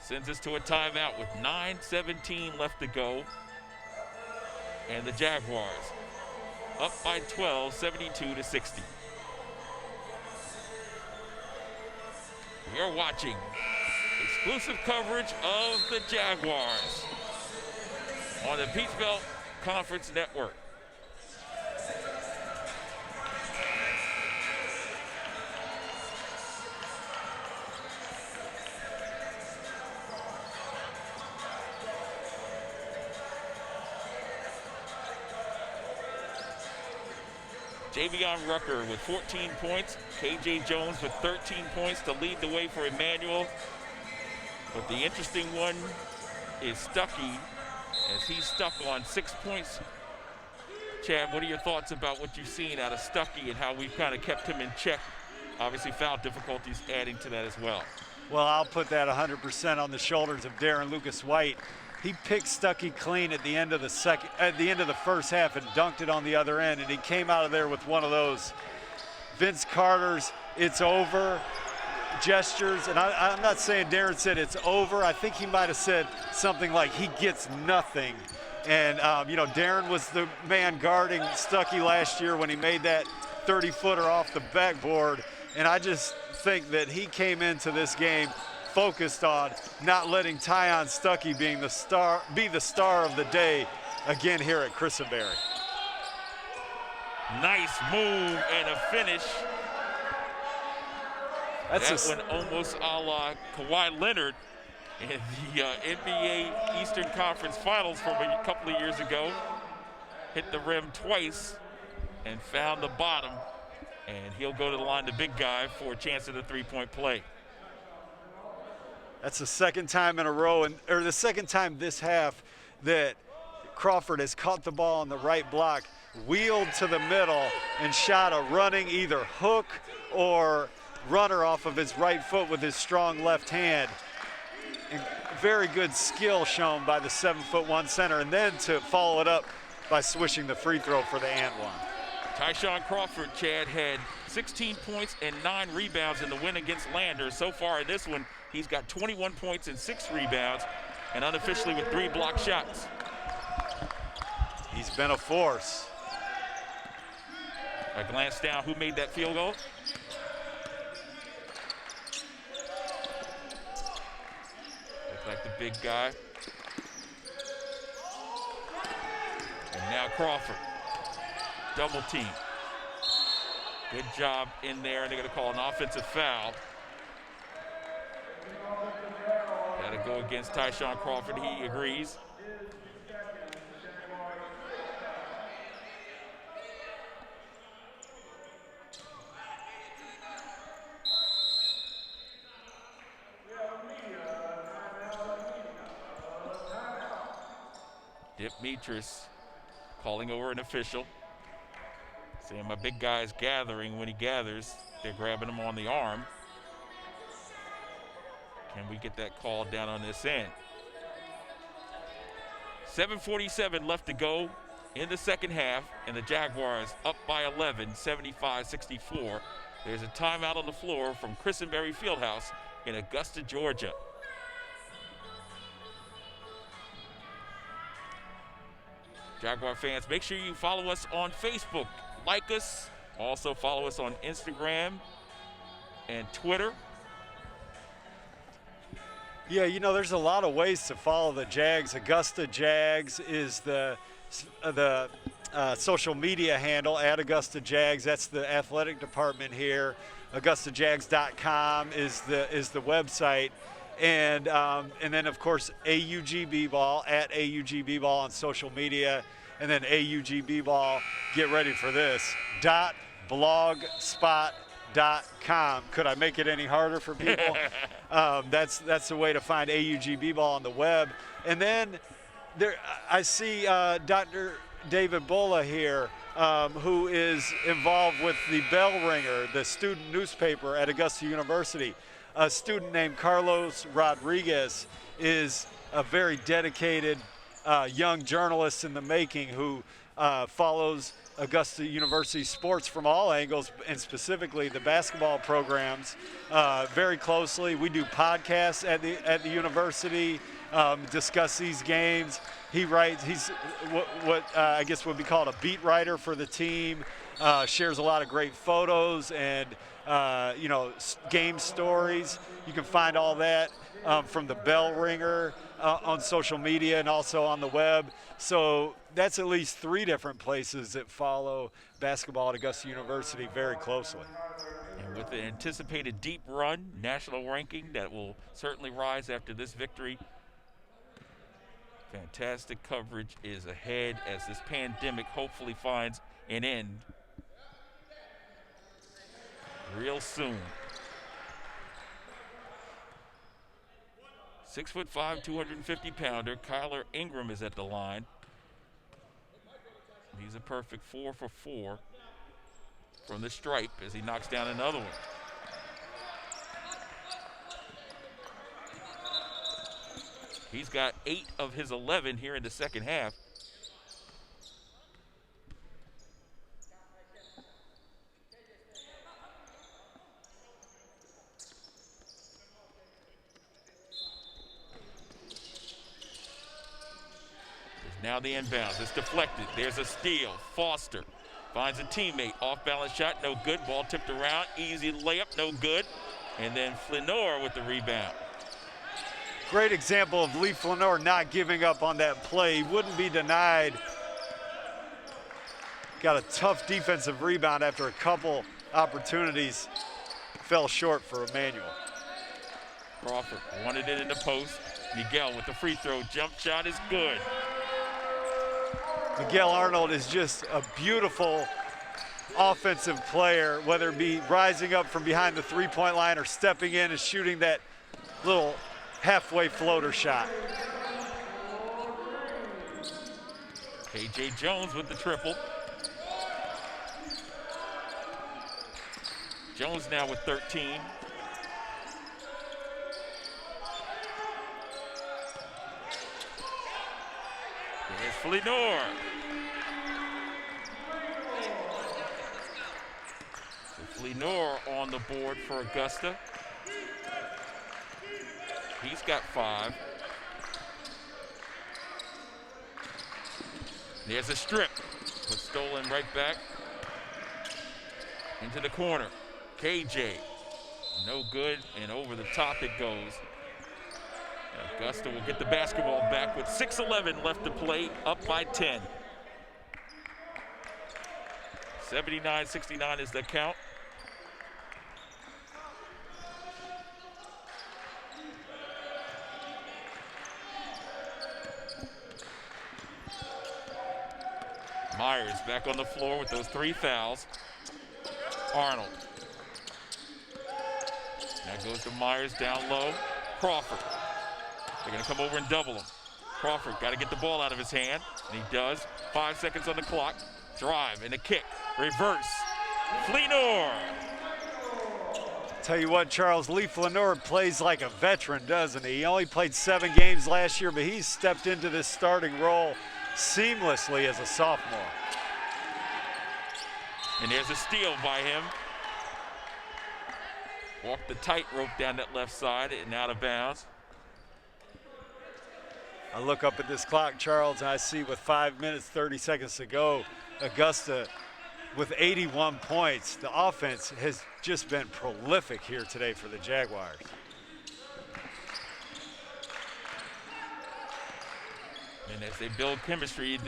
sends us to a timeout with 9:17 left to go. And the Jaguars up by 12, 72-60. You're watching exclusive coverage of the Jaguars on the Peach Belt Conference Network. Davion Rucker with 14 points. KJ Jones with 13 points to lead the way for Emmanuel. But the interesting one is Stuckey, as he's stuck on 6 points. Chad, what are your thoughts about what you've seen out of Stuckey and how we've kind of kept him in check? Obviously foul difficulties adding to that as well. Well, I'll put that 100% on the shoulders of Darren Lucas White. He picked Stuckey clean at the end of the first half and dunked it on the other end, and he came out of there with one of those Vince Carter's "it's over" gestures. And I'm not saying Darren said it's over. I think he might have said something like he gets nothing. And you know, Darren was the man guarding Stuckey last year when he made that 30-footer off the backboard. And I just think that he came into this game focused on not letting Tyshon Stuckey be the star of the day again here at Christenberry. Nice move and a finish. That one almost a la Kawhi Leonard in the NBA Eastern Conference Finals from a couple of years ago. Hit the rim twice and found the bottom, and he'll go to the line, the big guy, for a chance at a three-point play. That's the second time in a row, or the second time this half that Crawford has caught the ball on the right block, wheeled to the middle, and shot a running either hook or runner off of his right foot with his strong left hand. And very good skill shown by the 7'1" center, and then to follow it up by swishing the free throw for the and one. Tyshon Crawford, Chad, had 16 points and 9 rebounds in the win against Landers. So far in this one, he's got 21 points and 6 rebounds, and unofficially with 3 blocked shots. He's been a force. A glance down, who made that field goal? Looks like the big guy. And now Crawford. Double team. Good job in there, and they're going to call an offensive foul. Got to go against Tyshon Crawford. He agrees. Dipmitris calling over an official. Saying my big guy's gathering. When he gathers, they're grabbing him on the arm. Can we get that call down on this end? 7:47 left to go in the second half, and the Jaguars up by 11, 75-64. There's a timeout on the floor from Christenberry Fieldhouse in Augusta, Georgia. Jaguar fans, make sure you follow us on Facebook. Like us. Also follow us on Instagram and Twitter. Yeah, you know, there's a lot of ways to follow the Jags. Augusta Jags is the social media handle at Augusta Jags. That's the athletic department here. AugustaJags.com is the website. And then, of course, AUGB Ball at AUGB Ball on social media. And then AUGB Ball, get ready for this, .blogspot.com. Could I make it any harder for people? That's the way to find AUGB Ball on the web. And then there, I see Dr. David Bulla here, who is involved with the Bell Ringer, the student newspaper at Augusta University. A student named Carlos Rodriguez is a very dedicated young journalist in the making who follows Augusta University sports from all angles, and specifically the basketball programs very closely. We do podcasts at the university, discuss these games. He writes, he's what I guess would be called a beat writer for the team, shares a lot of great photos and game stories. You can find all that from the Bell Ringer on social media and also on the web. So that's at least 3 different places that follow basketball at Augusta University very closely. And with the anticipated deep run, national ranking that will certainly rise after this victory, fantastic coverage is ahead as this pandemic hopefully finds an end real soon. 6'5", 250-pounder Kyler Ingram is at the line. He's a perfect 4 for 4 from the stripe as he knocks down another one. He's got 8 of his 11 here in the second half. Now the inbounds, it's deflected. There's a steal. Foster finds a teammate. Off-balance shot, no good. Ball tipped around. Easy layup, no good. And then Flenor with the rebound. Great example of Lee Flenor not giving up on that play. He wouldn't be denied. Got a tough defensive rebound after a couple opportunities. Fell short for Emmanuel. Crawford wanted it in the post. Miguel with the free throw. Jump shot is good. Miguel Arnold is just a beautiful offensive player, whether it be rising up from behind the three-point line or stepping in and shooting that little halfway floater shot. KJ Jones with the triple. Jones now with 13. There's Flenor. So Flenor on the board for Augusta. He's got 5. There's a strip, but stolen right back into the corner. KJ, no good, and over the top it goes. Augusta will get the basketball back with 6:11 left to play, up by 10. 79-69 is the count. Myers back on the floor with those 3 fouls. Arnold. Now goes to Myers down low. Crawford. They're going to come over and double him. Crawford got to get the ball out of his hand, and he does. 5 seconds on the clock. Drive and a kick. Reverse. Flenor. Tell you what, Charles, Lee Flenor plays like a veteran, doesn't he? He only played 7 games last year, but he's stepped into this starting role seamlessly as a sophomore. And there's a steal by him. Walked the tightrope down that left side and out of bounds. I look up at this clock, Charles, and I see with 5 minutes, 30 seconds to go, Augusta with 81 points. The offense has just been prolific here today for the Jaguars. And as they build chemistry,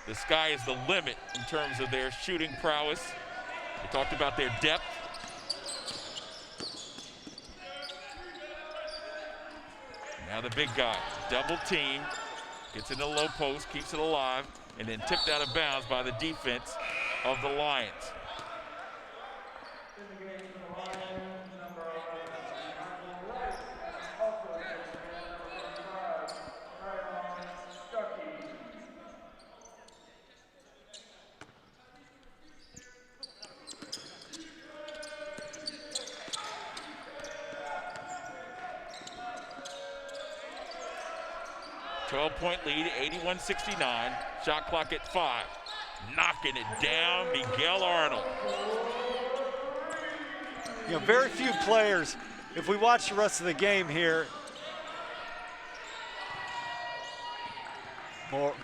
the sky is the limit in terms of their shooting prowess. We talked about their depth. Now the big guy, double team, gets in the low post, keeps it alive, and then tipped out of bounds by the defense of the Lions. Point lead, 81-69. Shot clock at 5. Knocking it down, Miguel Arnold. You know, very few players, if we watch the rest of the game here,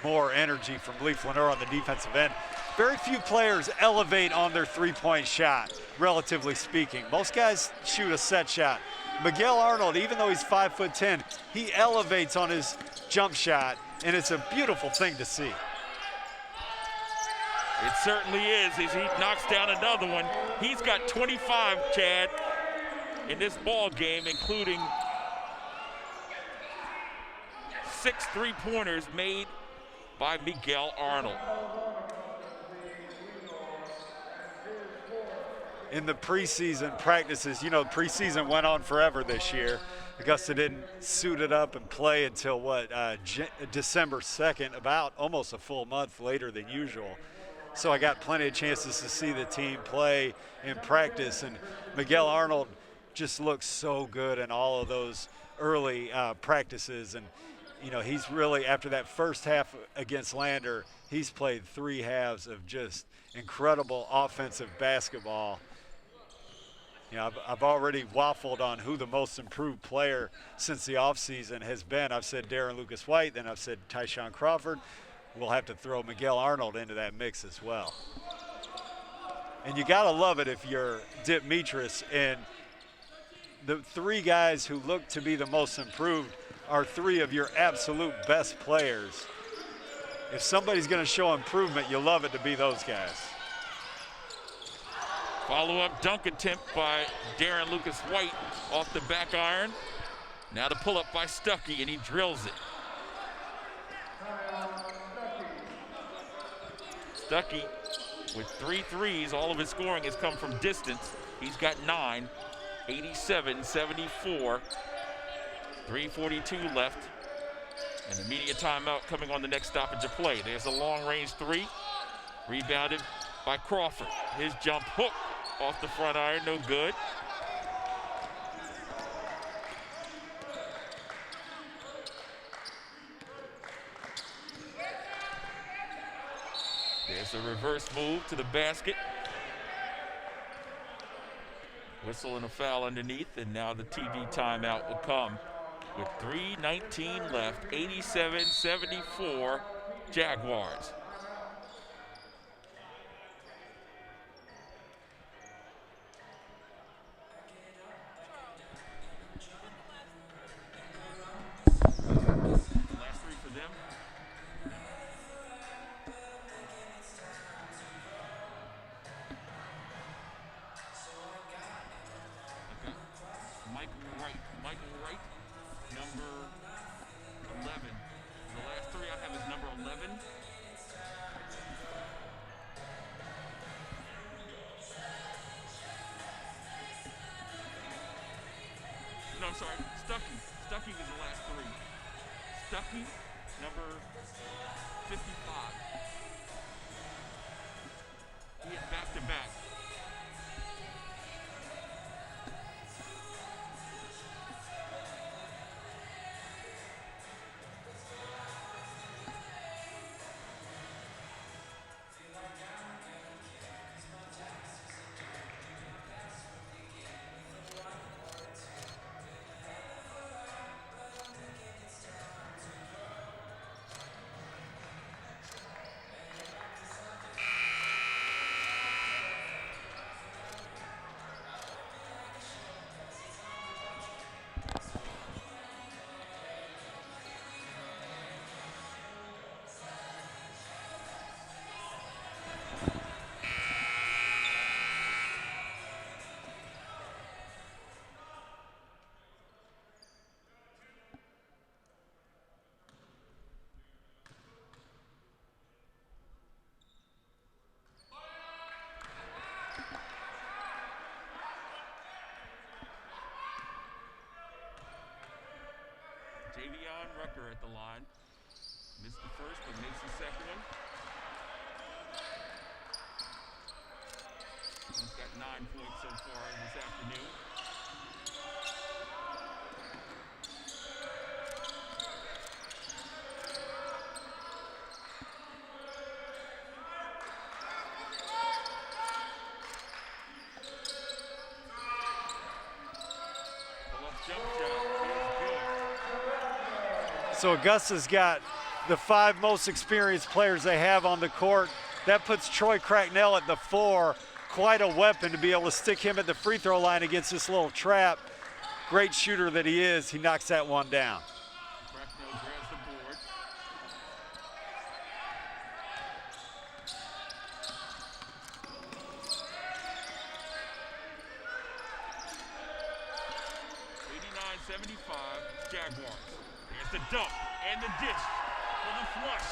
more energy from Lee Flaneur on the defensive end. Very few players elevate on their three-point shot, relatively speaking. Most guys shoot a set shot. Miguel Arnold, even though he's 5'10", he elevates on his jump shot, and it's a beautiful thing to see. It certainly is, as he knocks down another one. He's got 25, Chad, in this ball game, including 6 three-pointers made by Miguel Arnold. In the preseason practices, you know, preseason went on forever this year. Augusta didn't suit it up and play until December 2nd, about almost a full month later than usual. So I got plenty of chances to see the team play in practice, and Miguel Arnold just looks so good in all of those early practices. And you know, he's really, after that first half against Lander, he's played 3 halves of just incredible offensive basketball. You know, I've already waffled on who the most improved player since the offseason has been. I've said Darren Lucas White, then I've said Tyshon Crawford. We'll have to throw Miguel Arnold into that mix as well. And you gotta love it if you're Dip Mitras, and the 3 guys who look to be the most improved are 3 of your absolute best players. If somebody's gonna show improvement, you love it to be those guys. Follow-up dunk attempt by Darren Lucas White off the back iron. Now the pull-up by Stuckey, and he drills it. Stuckey with 3 threes. All of his scoring has come from distance. He's got 9, 87-74. 3:42 left. And the media timeout coming on the next stoppage of play. There's a long-range 3. Rebounded by Crawford. His jump hook off the front iron, no good. There's a reverse move to the basket. Whistle and a foul underneath, and now the TV timeout will come with 3:19 left, 87-74 Jaguars. I'm sorry, Stuckey was the last 3. Stuckey, number 55. He had back-to-back. Rucker at the line. Missed the first, but makes the second one. He's got 9 points so far this afternoon. Pull-up jump shot is good. So Augusta's got the 5 most experienced players they have on the court. That puts Troy Cracknell at the 4. Quite a weapon to be able to stick him at the free throw line against this little trap. Great shooter that he is, he knocks that one down. Cracknell grabs the board. $89-75 Jaguars. There's the dunk and the dish for the flush.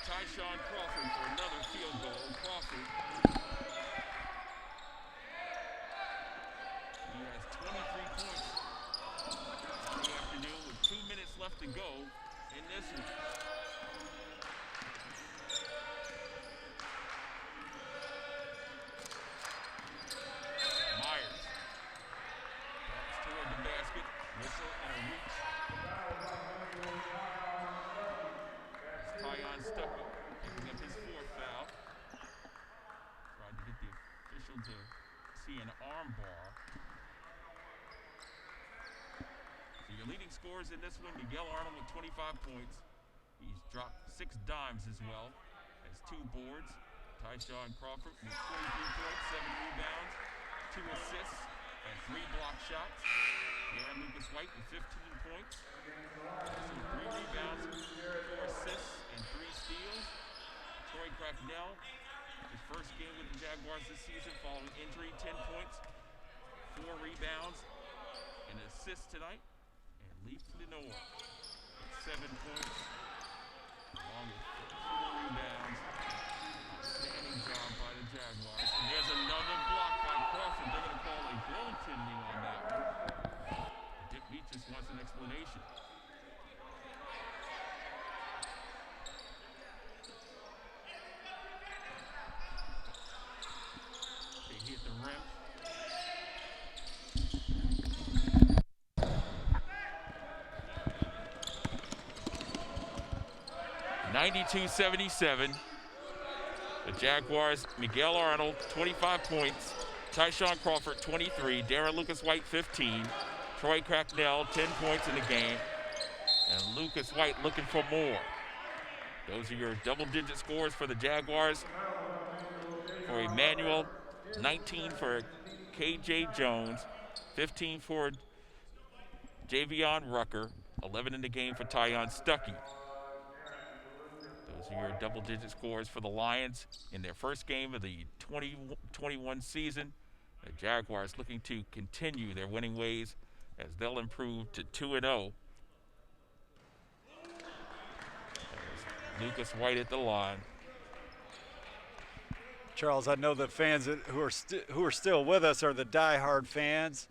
Tyshon Crawford for another field goal. Crawford. He has 23 points on the afternoon with 2 minutes left to go in this one. Myers. That's toward the basket. Whistle and a reach. Tyshon Stuckey picking up his 4th foul. Tried to get the official to see an arm bar. So your leading scorers in this one, Miguel Arnold with 25 points. He's dropped 6 dimes as well. Has 2 boards. Tyshon Crawford with 23 points, 7 rebounds, 2 assists, and 3 block shots. Davion Lucas White with 15 points. Also 3 rebounds, 4 assists, and 3 steals. Troy Cracknell, his first game with the Jaguars this season following injury, 10 points, 4 rebounds, and an assist tonight. And Leaf Lenore with 7 points, along with 4 rebounds. Outstanding job by the Jaguars. And there's another block by Crawford. They're going to call a goaltending on that one. Dick Beach just wants an explanation. They hit the rim. $92-77. The Jaguars, Miguel Arnold, 25 points. Tyshon Crawford, 23. Davion Lucas White, 15. Troy Cracknell, 10 points in the game. And Lucas White looking for more. Those are your double-digit scores for the Jaguars. For Emmanuel, 19 for KJ Jones, 15 for Davion Rucker, 11 in the game for Tyshon Stuckey. Those are your double-digit scores for the Lions in their first game of the 2021 season. The Jaguars looking to continue their winning ways as they'll improve to 2-0. Lucas White at the line. Charles, I know the fans who are still with us are the diehard fans.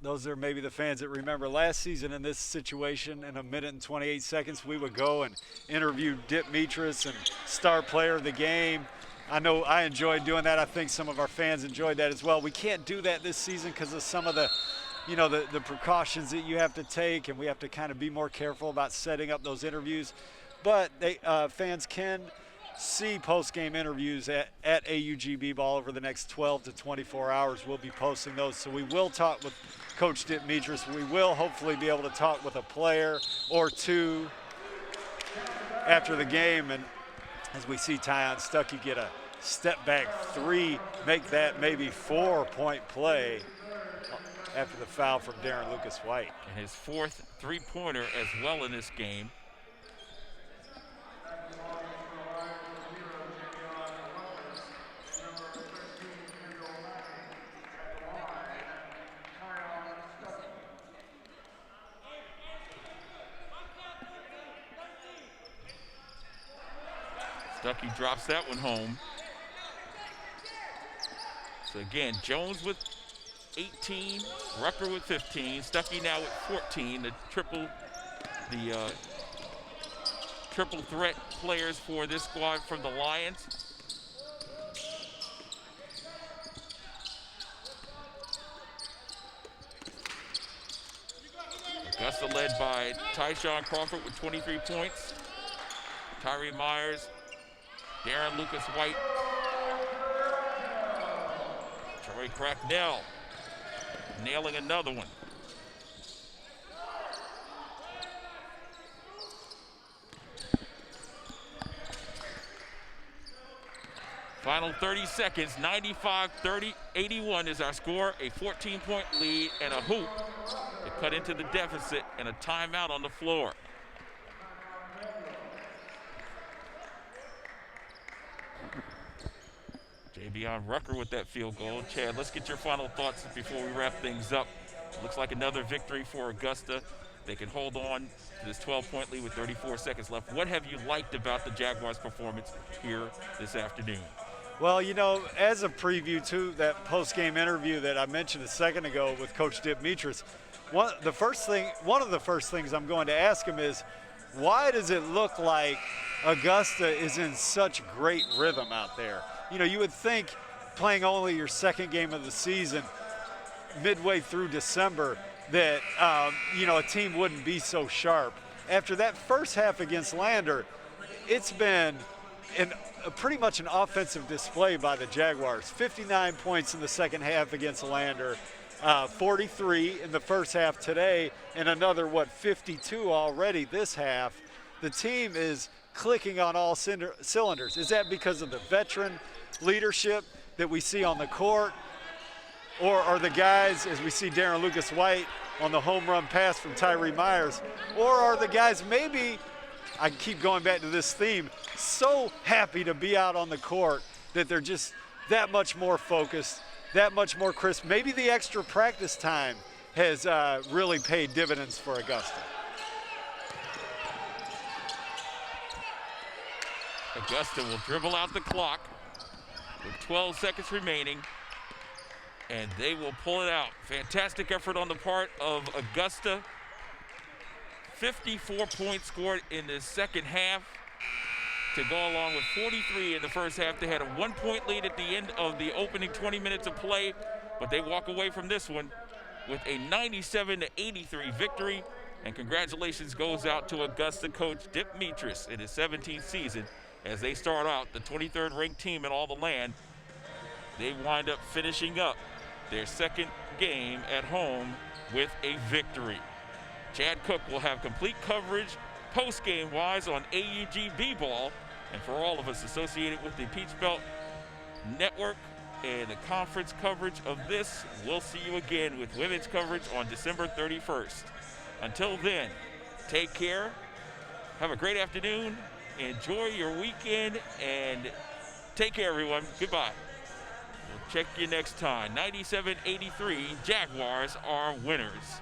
Those are maybe the fans that remember last season in this situation. In 1 minute and 28 seconds, we would go and interview Dick Mitras and star player of the game. I know I enjoyed doing that. I think some of our fans enjoyed that as well. We can't do that this season because of some of the, the precautions that you have to take, and we have to kind of be more careful about setting up those interviews. But fans can see post-game interviews at AUGB Ball over the next 12 to 24 hours. We'll be posting those. So we will talk with Coach Dick Mitras. We will hopefully be able to talk with a player or two after the game. And as we see Tyshon Stuckey get a step-back 3, make that maybe 4-point play after the foul from Davion Lucas White. And his 4th three-pointer as well in this game. Stuckey drops that one home. So again, Jones with 18, Rucker with 15, Stuckey now with 14. The triple threat players for this squad from the Lions. Augusta led by Tyshon Crawford with 23 points. Tyree Myers, Darren Lucas White, Troy Cracknell nailing another one. Final 30 seconds, 95-30-81 is our score, a 14-point lead and a hoop to cut into the deficit and a timeout on the floor. Davion Rucker with that field goal. Chad, let's get your final thoughts before we wrap things up. Looks like another victory for Augusta. They can hold on to this 12-point lead with 34 seconds left. What have you liked about the Jaguars' performance here this afternoon? Well, you know, as a preview to that post-game interview that I mentioned a second ago with Coach Dimitris, one of the first things I'm going to ask him is, why does it look like Augusta is in such great rhythm out there? You know, you would think playing only your second game of the season midway through December that, you know, a team wouldn't be so sharp. After that first half against Lander, it's been pretty much an offensive display by the Jaguars. 59 points in the second half against Lander, 43 in the first half today, and another, 52 already this half. The team is clicking on all cylinders. Is that because of the veteran leadership that we see on the court? Or are the guys, as we see Darren Lucas White on the home run pass from Tyree Myers, or are the guys maybe, I keep going back to this theme, so happy to be out on the court that they're just that much more focused, that much more crisp? Maybe the extra practice time has really paid dividends for Augusta. Augusta will dribble out the clock with 12 seconds remaining, and they will pull it out. Fantastic effort on the part of Augusta. 54 points scored in the second half to go along with 43 in the first half. They had a 1-point lead at the end of the opening 20 minutes of play, but they walk away from this one with a 97-83 victory. And congratulations goes out to Augusta coach Dimitris in his 17th season as they start out the 23rd ranked team in all the land. They wind up finishing up their second game at home with a victory. Chad Cook will have complete coverage post-game wise on AUG B-Ball, and for all of us associated with the Peach Belt Network and the conference coverage of this, we'll see you again with women's coverage on December 31st. Until then, take care, have a great afternoon, enjoy your weekend, and take care, everyone. Goodbye. We'll check you next time. 97-83, Jaguars are winners.